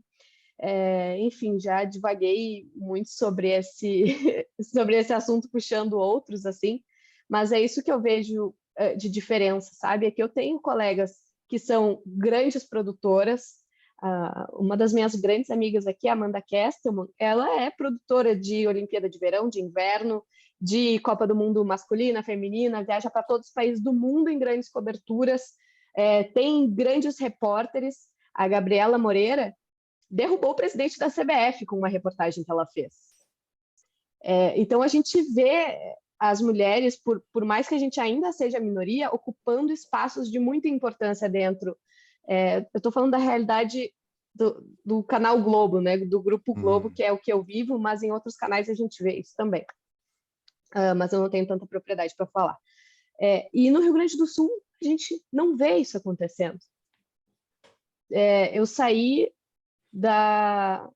enfim, já divaguei muito sobre esse assunto, puxando outros, assim, mas é isso que eu vejo de diferença, sabe? É que eu tenho colegas que são grandes produtoras. Uma das minhas grandes amigas aqui, a Amanda Kestelman, ela é produtora de Olimpíada de Verão, de Inverno, de Copa do Mundo masculina, feminina, viaja para todos os países do mundo em grandes coberturas, tem grandes repórteres. A Gabriela Moreira derrubou o presidente da CBF com uma reportagem que ela fez. Então, a gente vê as mulheres, por mais que a gente ainda seja minoria, ocupando espaços de muita importância dentro. Eu estou falando da realidade do canal Globo, né? Do Grupo Globo, que é o que eu vivo, mas em outros canais a gente vê isso também. Mas eu não tenho tanta propriedade para falar. E no Rio Grande do Sul, a gente não vê isso acontecendo. Eu saí da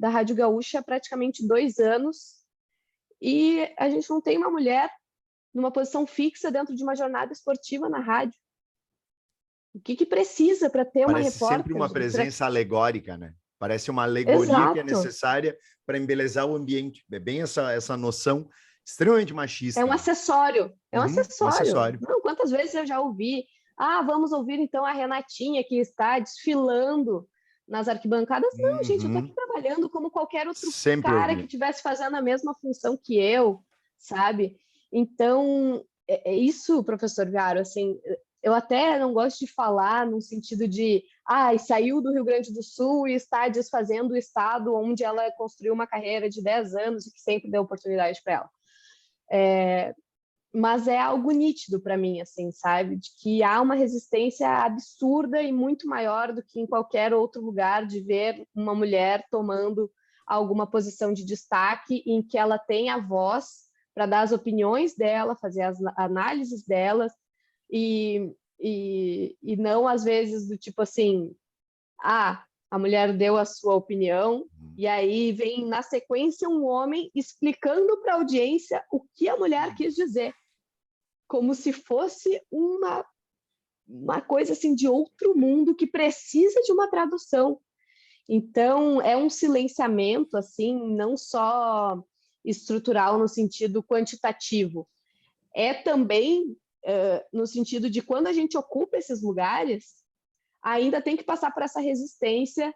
Rádio Gaúcha há praticamente 2 anos e a gente não tem uma mulher numa posição fixa dentro de uma jornada esportiva na rádio. O que precisa para ter uma repórter? Parece sempre uma presença alegórica, né? Parece uma alegoria. Exato. Que é necessária para embelezar o ambiente. É bem essa noção extremamente machista. É um acessório. Um acessório. Não, quantas vezes eu já ouvi? Vamos ouvir então a Renatinha, que está desfilando nas arquibancadas. Não, gente, eu estou aqui trabalhando como qualquer outro cara que estivesse fazendo a mesma função que eu, sabe? Então, isso, professor Viaro, assim, eu até não gosto de falar no sentido de saiu do Rio Grande do Sul e está desfazendo o estado onde ela construiu uma carreira de 10 anos e que sempre deu oportunidade para ela. Mas é algo nítido para mim, assim, sabe? De que há uma resistência absurda e muito maior do que em qualquer outro lugar de ver uma mulher tomando alguma posição de destaque em que ela tem a voz para dar as opiniões dela, fazer as análises delas e não, às vezes, do tipo assim, a mulher deu a sua opinião e aí vem na sequência um homem explicando para a audiência o que a mulher quis dizer, como se fosse uma coisa assim de outro mundo que precisa de uma tradução. Então, é um silenciamento assim, não só estrutural no sentido quantitativo, é também no sentido de quando a gente ocupa esses lugares, ainda tem que passar por essa resistência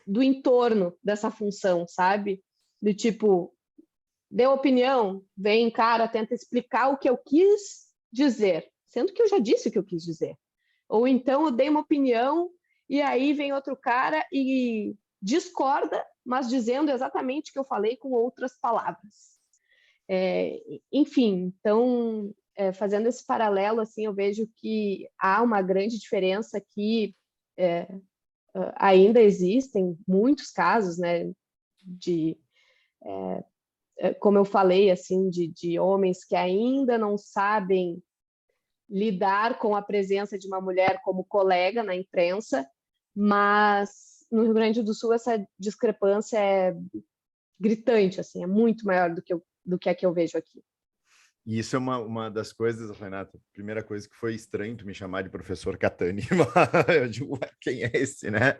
do entorno dessa função, sabe? Do tipo, deu opinião, vem cara, tenta explicar o que eu quis dizer, sendo que eu já disse o que eu quis dizer. Ou então eu dei uma opinião e aí vem outro cara e discorda, mas dizendo exatamente o que eu falei com outras palavras. Enfim, então, fazendo esse paralelo, assim, eu vejo que há uma grande diferença que ainda existem muitos casos, né, de, como eu falei, assim, de homens que ainda não sabem lidar com a presença de uma mulher como colega na imprensa, mas no Rio Grande do Sul essa discrepância é gritante, assim, é muito maior do que a que eu vejo aqui. E isso é uma das coisas, Renata, primeira coisa que foi estranho tu me chamar de professor Catani. Eu digo, quem é esse, né?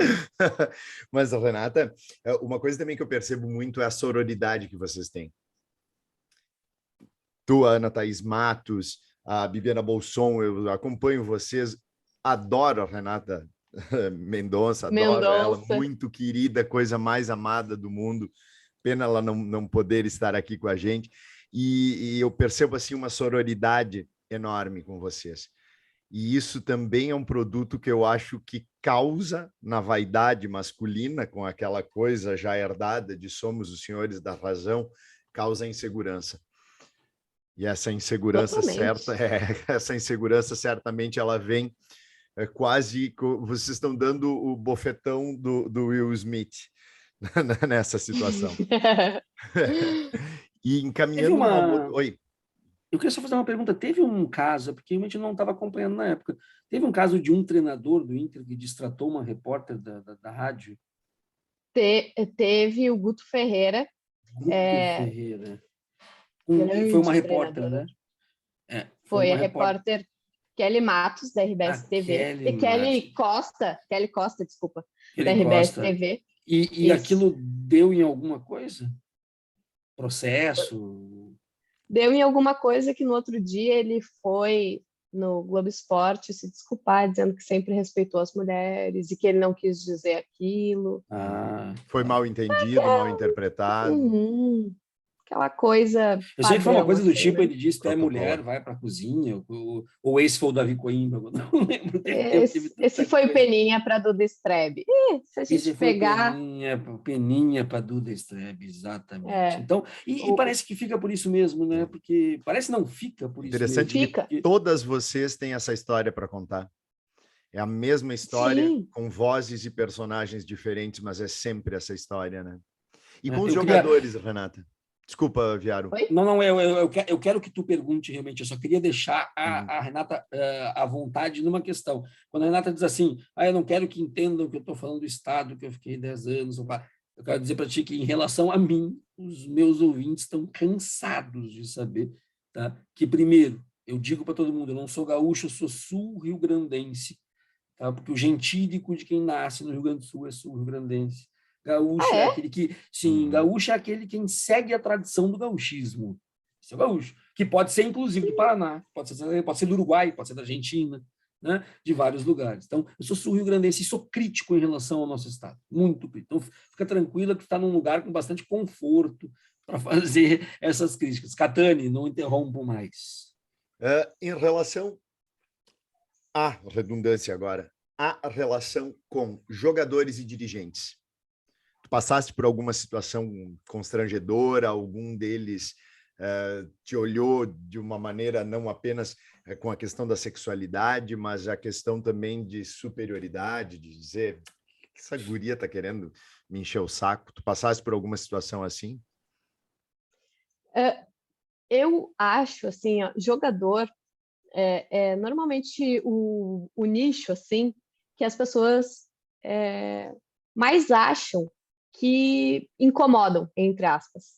Mas, Renata, uma coisa também que eu percebo muito é a sororidade que vocês têm. Tu, a Ana Thaís Matos, a Bibiana Bolson, eu acompanho vocês, adoro a Renata Mendonça, adoro ela, muito querida, coisa mais amada do mundo. Pena ela não poder estar aqui com a gente. E eu percebo assim uma sororidade enorme com vocês. E isso também é um produto que eu acho que causa na vaidade masculina, com aquela coisa já herdada de somos os senhores da razão, causa insegurança. E essa insegurança essa insegurança certamente ela vem quase, vocês estão dando o bofetão do Will Smith nessa situação. E encaminhando Oi. Eu queria só fazer uma pergunta. Teve um caso, porque a gente não estava acompanhando na época, teve um caso de um treinador do Inter que destratou uma repórter da rádio? Teve o Guto Ferreira. Ferreira. Foi uma repórter, né? Foi a repórter Kelly Matos, da RBS TV. Kelly Costa, desculpa, da RBS TV. E aquilo deu em alguma coisa? Processo? Deu em alguma coisa que no outro dia ele foi no Globo Esporte se desculpar, dizendo que sempre respeitou as mulheres e que ele não quis dizer aquilo. Foi mal entendido, mal interpretado. Aquela coisa. Eu sei que foi uma coisa do tipo, ele disse que é mulher, vai para a cozinha, ou esse foi o Davi Coimbra, não lembro. Esse foi Peninha para Duda Strebe. Se a gente pegar. Peninha para Duda Strebe, exatamente. Então, e parece que fica por isso mesmo, né? Porque parece não fica por isso mesmo. Interessante que todas vocês têm essa história para contar. É a mesma história, com vozes e personagens diferentes, mas é sempre essa história, né? E com os jogadores, Renata? Desculpa, Viaro. Não, eu quero que tu pergunte realmente. Eu só queria deixar a Renata à vontade numa questão. Quando a Renata diz assim, eu não quero que entendam que eu estou falando do Estado, que eu fiquei 10 anos. Eu quero dizer para ti que, em relação a mim, os meus ouvintes estão cansados de saber, tá? Que, primeiro, eu digo para todo mundo, eu não sou gaúcho, eu sou sul-rio-grandense, tá? Porque o gentílico de quem nasce no Rio Grande do Sul é sul-rio-grandense. Gaúcho é aquele que... Sim, gaúcho é aquele quem segue a tradição do gauchismo. Esse é o gaúcho. Que pode ser, inclusive, do Paraná, pode ser do Uruguai, pode ser da Argentina, né? De vários lugares. Então, eu sou sul-rio-grandense e sou crítico em relação ao nosso estado. Muito crítico. Então, fica tranquila que está num lugar com bastante conforto para fazer essas críticas. Catani, não interrompo mais. Em relação à redundância agora, a relação com jogadores e dirigentes. Tu passaste por alguma situação constrangedora, algum deles te olhou de uma maneira não apenas com a questão da sexualidade, mas a questão também de superioridade, de dizer que essa guria está querendo me encher o saco? Tu passaste por alguma situação assim? Eu acho, assim, ó, jogador normalmente o nicho, assim, que as pessoas mais acham que incomodam, entre aspas.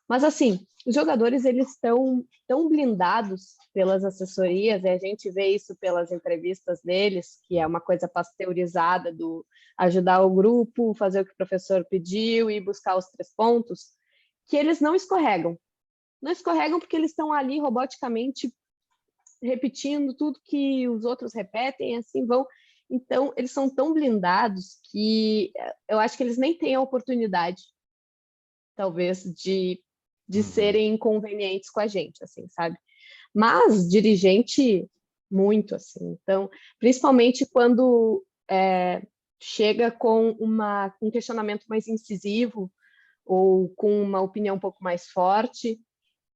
Mas, assim, os jogadores, eles estão tão blindados pelas assessorias, e a gente vê isso pelas entrevistas deles, que é uma coisa pasteurizada do ajudar o grupo, fazer o que o professor pediu e buscar os 3 pontos, que eles não escorregam. Não escorregam porque eles estão ali roboticamente repetindo tudo que os outros repetem, assim vão. Então, eles são tão blindados que eu acho que eles nem têm a oportunidade, talvez, de serem inconvenientes com a gente, assim, sabe? Mas dirigente, muito, assim. Então, principalmente quando chega com um questionamento mais incisivo ou com uma opinião um pouco mais forte,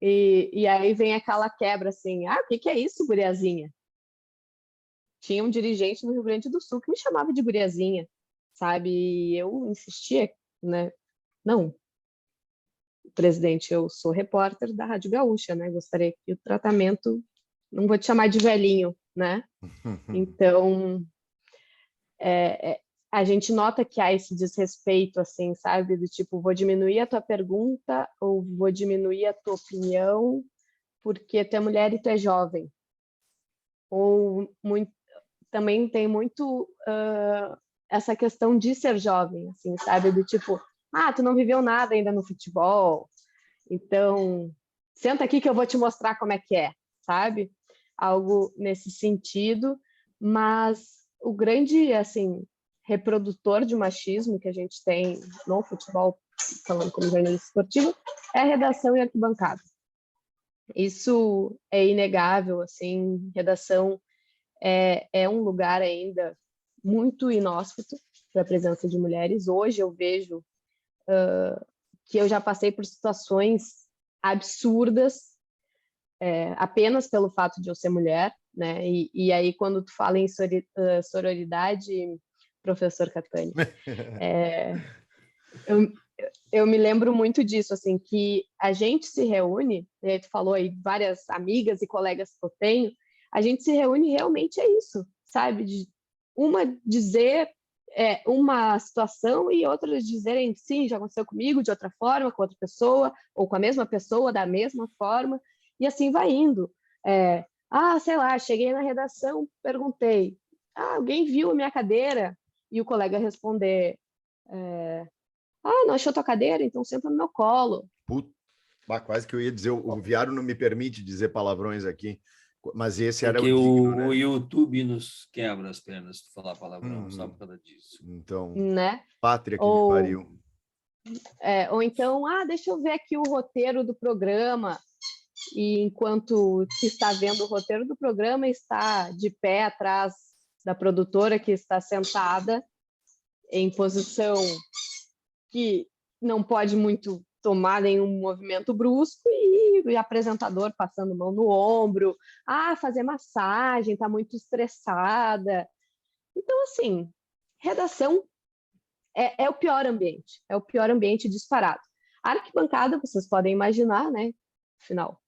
e aí vem aquela quebra, assim, o que é isso, guriazinha? Tinha um dirigente no Rio Grande do Sul que me chamava de guriazinha, sabe? E eu insistia, né? Não, presidente, eu sou repórter da Rádio Gaúcha, né? Gostaria que o tratamento, não vou te chamar de velhinho, né? Então, a gente nota que há esse desrespeito, assim, sabe? Do tipo, vou diminuir a tua pergunta ou vou diminuir a tua opinião porque tu é mulher e tu é jovem. Ou também tem muito essa questão de ser jovem, assim, sabe? Do tipo, tu não viveu nada ainda no futebol, então senta aqui que eu vou te mostrar como é que é, sabe? Algo nesse sentido, mas o grande, assim, reprodutor de machismo que a gente tem no futebol, falando como jornalista esportivo, é a redação e a arquibancada. Isso é inegável, assim, redação é um lugar ainda muito inóspito para a presença de mulheres. Hoje eu vejo que eu já passei por situações absurdas apenas pelo fato de eu ser mulher, né? E aí, quando tu fala em sororidade, professor Catani, eu me lembro muito disso, assim, que a gente se reúne, né, tu falou aí várias amigas e colegas que eu tenho, a gente se reúne realmente é isso, sabe? De uma dizer uma situação e outras dizerem sim, já aconteceu comigo de outra forma, com outra pessoa, ou com a mesma pessoa da mesma forma, e assim vai indo. Sei lá, cheguei na redação, perguntei, alguém viu a minha cadeira? E o colega responder, não achou tua cadeira? Então senta no meu colo. Puta, quase que eu ia dizer, o Viário não me permite dizer palavrões aqui, mas esse era o digno, né? O YouTube nos quebra as pernas se tu falar palavrão, só por causa disso. Então, né? pátria que me pariu. Ou então, deixa eu ver aqui o roteiro do programa, e enquanto se está vendo o roteiro do programa, está de pé atrás da produtora, que está sentada em posição que não pode muito tomar nenhum movimento brusco, e o apresentador passando mão no ombro, fazer massagem, está muito estressada. Então, assim, redação é o pior ambiente disparado. A arquibancada, vocês podem imaginar, né? Afinal,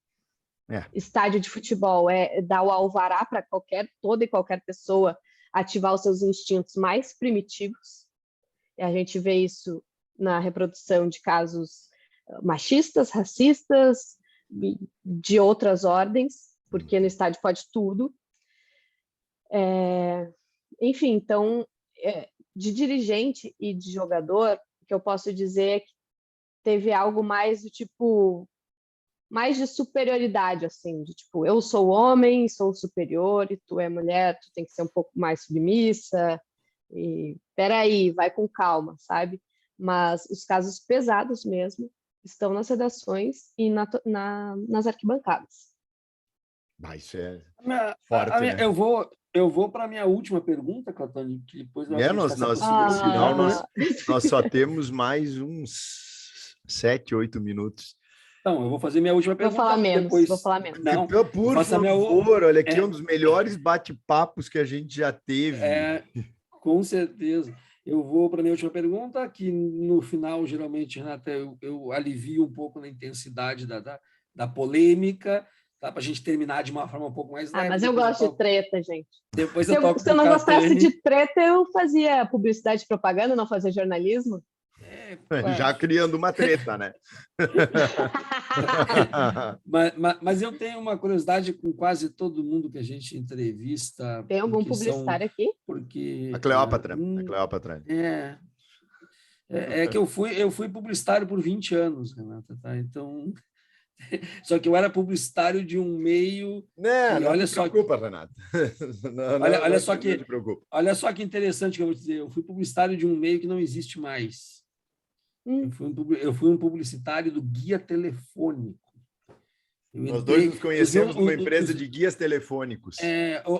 estádio de futebol dar o alvará para toda e qualquer pessoa ativar os seus instintos mais primitivos. E a gente vê isso na reprodução de casos machistas, racistas, de outras ordens, porque no estádio pode tudo. Enfim, então, de dirigente e de jogador, o que eu posso dizer é que teve algo mais do tipo, mais de superioridade, assim, de tipo, eu sou homem, sou superior, e tu é mulher, tu tem que ser um pouco mais submissa, e peraí, vai com calma, sabe? Mas os casos pesados mesmo estão nas redações e nas arquibancadas. Isso é forte, né? Eu vou para a minha última pergunta, Catani, que depois no final nós só temos mais uns 7, 8 minutos. Então, eu vou fazer minha última Vou pergunta. falar menos, Depois... vou falar menos. Não, Por faça a minha favor, olha aqui, É. um dos melhores bate-papos que a gente já teve. Com certeza. Eu vou para a minha última pergunta, que no final, geralmente, Renata, eu alivio um pouco na intensidade da polêmica, tá? Para a gente terminar de uma forma um pouco mais leve. Mas eu gosto de treta, gente. Depois Se eu toco eu não pro gostasse Catani. de treta, eu fazia publicidade e propaganda, não fazia jornalismo. Já criando uma treta, né? Mas eu tenho uma curiosidade com quase todo mundo que a gente entrevista. Tem algum publicitário aqui? Porque, a Cleópatra. A Cleópatra. É que eu fui publicitário por 20 anos, Renata, tá? Então, só que eu era publicitário de um meio... Não se preocupa, Renata. Olha só que interessante que eu vou dizer. Eu fui publicitário de um meio que não existe mais. Eu fui um publicitário do guia telefônico. Nós dois nos conhecemos numa empresa de guias telefônicos.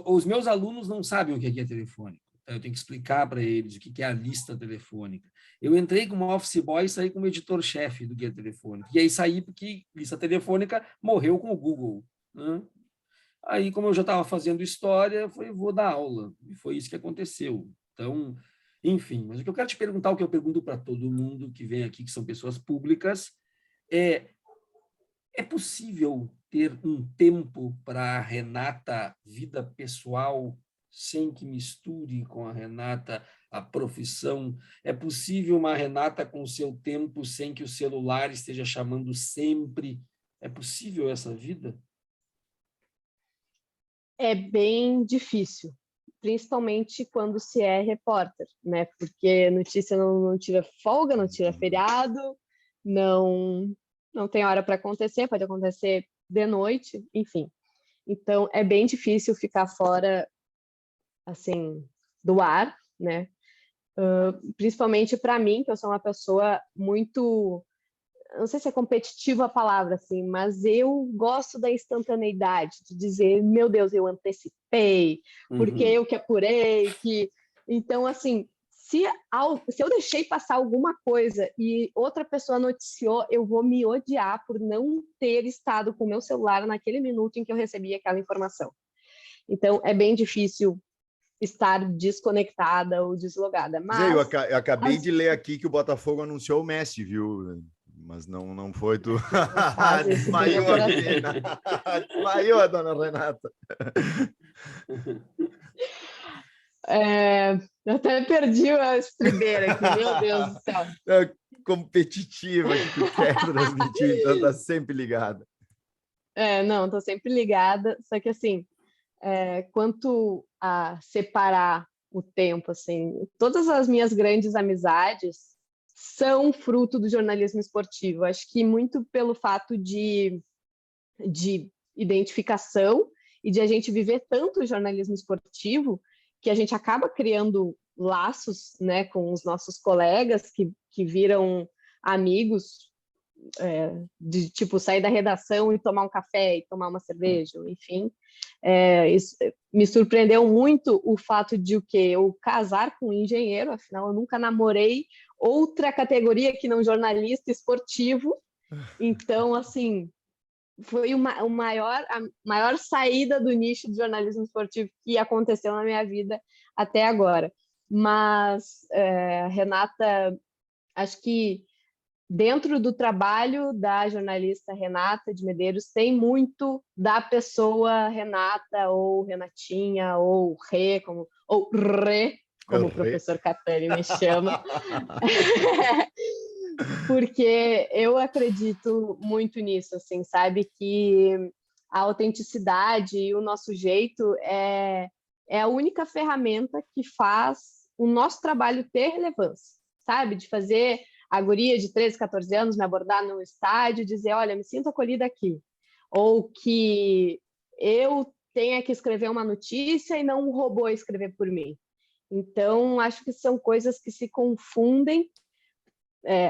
Os meus alunos não sabem o que é guia telefônico. Eu tenho que explicar para eles o que é a lista telefônica. Eu entrei como office boy e saí como editor-chefe do guia telefônico. E aí saí porque lista telefônica morreu com o Google, né? Aí, como eu já estava fazendo história, eu falei, vou dar aula. E foi isso que aconteceu. Então, enfim, mas o que eu quero te perguntar, o que eu pergunto para todo mundo que vem aqui, que são pessoas públicas, é possível ter um tempo para a Renata, vida pessoal, sem que misture com a Renata a profissão? É possível uma Renata com o seu tempo sem que o celular esteja chamando sempre? É possível essa vida? É bem difícil, principalmente quando se é repórter, né? Porque notícia não tira folga, não tira feriado, não tem hora para acontecer, pode acontecer de noite, enfim. Então, é bem difícil ficar fora, assim, do ar, né? Principalmente para mim, que eu sou uma pessoa muito... Não sei se é competitiva a palavra, assim, mas eu gosto da instantaneidade, de dizer, meu Deus, eu antecipei, porque eu que apurei, que... Então, assim, se eu deixei passar alguma coisa e outra pessoa noticiou, eu vou me odiar por não ter estado com o meu celular naquele minuto em que eu recebi aquela informação. Então, é bem difícil estar desconectada ou deslogada. Mas eu acabei de ler aqui que o Botafogo anunciou o Messi, viu? Mas não foi tu. Desmaiou aqui. Desmaiou a dona Renata. Eu até perdi a estribeira aqui, meu Deus do céu. É competitiva que tu quer transmitir, então tá sempre ligada. Não, estou sempre ligada, só que assim, quanto a separar o tempo, assim, todas as minhas grandes amizades são fruto do jornalismo esportivo. Acho que muito pelo fato de identificação e de a gente viver tanto o jornalismo esportivo que a gente acaba criando laços, né, com os nossos colegas que viram amigos, de tipo sair da redação e tomar um café e tomar uma cerveja, enfim. Isso me surpreendeu muito o fato de eu casar com um engenheiro, afinal eu nunca namorei outra categoria que não jornalista esportivo. Então, assim, foi a maior saída do nicho de jornalismo esportivo que aconteceu na minha vida até agora. Mas, Renata, acho que dentro do trabalho da jornalista Renata de Medeiros tem muito da pessoa Renata, ou Renatinha, ou Rê, como o professor Catani me chama. Porque eu acredito muito nisso, assim, sabe? Que a autenticidade e o nosso jeito é a única ferramenta que faz o nosso trabalho ter relevância, sabe? De fazer a guria de 13, 14 anos me abordar no estádio e dizer, olha, me sinto acolhida aqui. Ou que eu tenha que escrever uma notícia e não um robô escrever por mim. Então, acho que são coisas que se confundem.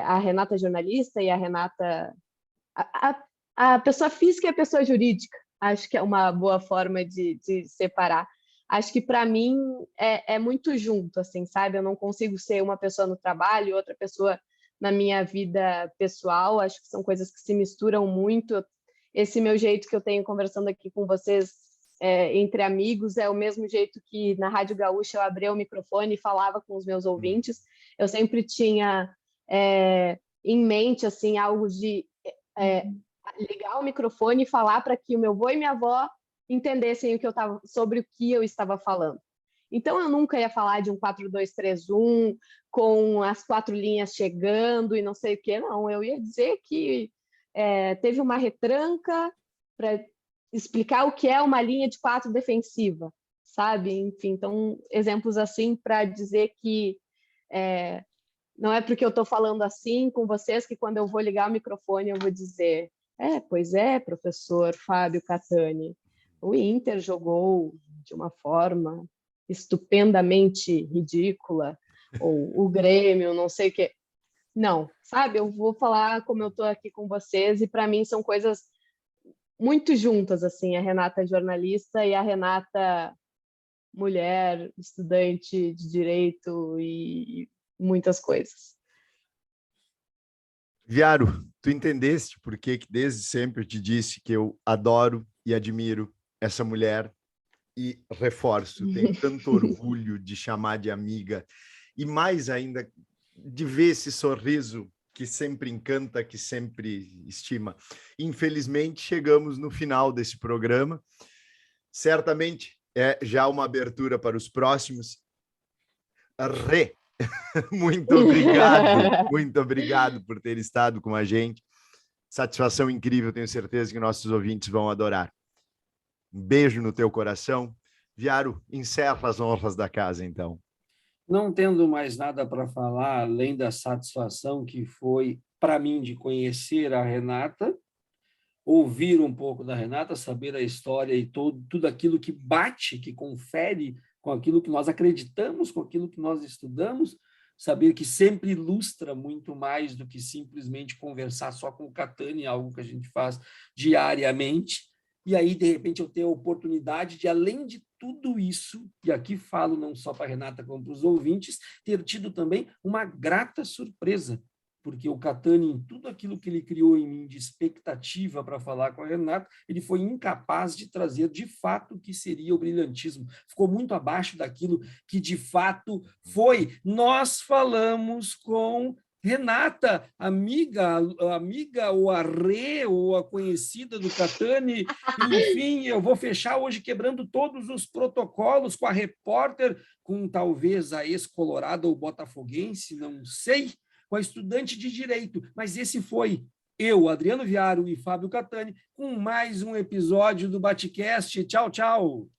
A Renata jornalista e a Renata... A pessoa física e a pessoa jurídica. Acho que é uma boa forma de separar. Acho que, para mim, é muito junto, assim, sabe? Eu não consigo ser uma pessoa no trabalho e outra pessoa na minha vida pessoal. Acho que são coisas que se misturam muito. Esse meu jeito que eu tenho conversando aqui com vocês entre amigos é o mesmo jeito que na Rádio Gaúcha eu abria o microfone e falava com os meus ouvintes. Eu sempre tinha em mente assim algo de ligar o microfone e falar para que o meu avô e minha avó entendessem sobre o que eu estava falando. Então, eu nunca ia falar de um 4-2-3-1 com as 4 linhas chegando e não sei o quê, não. Eu ia dizer que teve uma retranca para explicar o que é uma linha de 4 defensiva, sabe? Enfim, então, exemplos assim para dizer que não é porque eu estou falando assim com vocês que quando eu vou ligar o microfone eu vou dizer pois é, professor Fábio Catani, o Inter jogou de uma forma estupendamente ridícula, ou o Grêmio, não sei o quê. Não, sabe? Eu vou falar como eu estou aqui com vocês, e para mim são coisas muito juntas, assim, a Renata jornalista e a Renata mulher, estudante de direito e muitas coisas. Viaro, tu entendeste por que desde sempre eu te disse que eu adoro e admiro essa mulher e reforço, tenho tanto orgulho de chamar de amiga e mais ainda de ver esse sorriso que sempre encanta, que sempre estima. Infelizmente, chegamos no final desse programa. Certamente é já uma abertura para os próximos. Muito obrigado por ter estado com a gente. Satisfação incrível, tenho certeza que nossos ouvintes vão adorar. Um beijo no teu coração. Viaro, encerra as honras da casa, então. Não tendo mais nada para falar, além da satisfação que foi para mim de conhecer a Renata, ouvir um pouco da Renata, saber a história e tudo aquilo que bate, que confere com aquilo que nós acreditamos, com aquilo que nós estudamos, saber que sempre ilustra muito mais do que simplesmente conversar só com o Catani, algo que a gente faz diariamente. E aí, de repente, eu tenho a oportunidade de, além de tudo isso, e aqui falo não só para a Renata como para os ouvintes, ter tido também uma grata surpresa, porque o Catani, em tudo aquilo que ele criou em mim de expectativa para falar com a Renata, ele foi incapaz de trazer de fato o que seria o brilhantismo. Ficou muito abaixo daquilo que de fato foi. Nós falamos com Renata, amiga ou a Rê, ou a conhecida do Catani, enfim, eu vou fechar hoje quebrando todos os protocolos com a repórter, com talvez a ex-colorada ou botafoguense, não sei, com a estudante de Direito, mas esse foi eu, Adriano Viaro e Fábio Catani, com mais um episódio do Batcast. Tchau, tchau!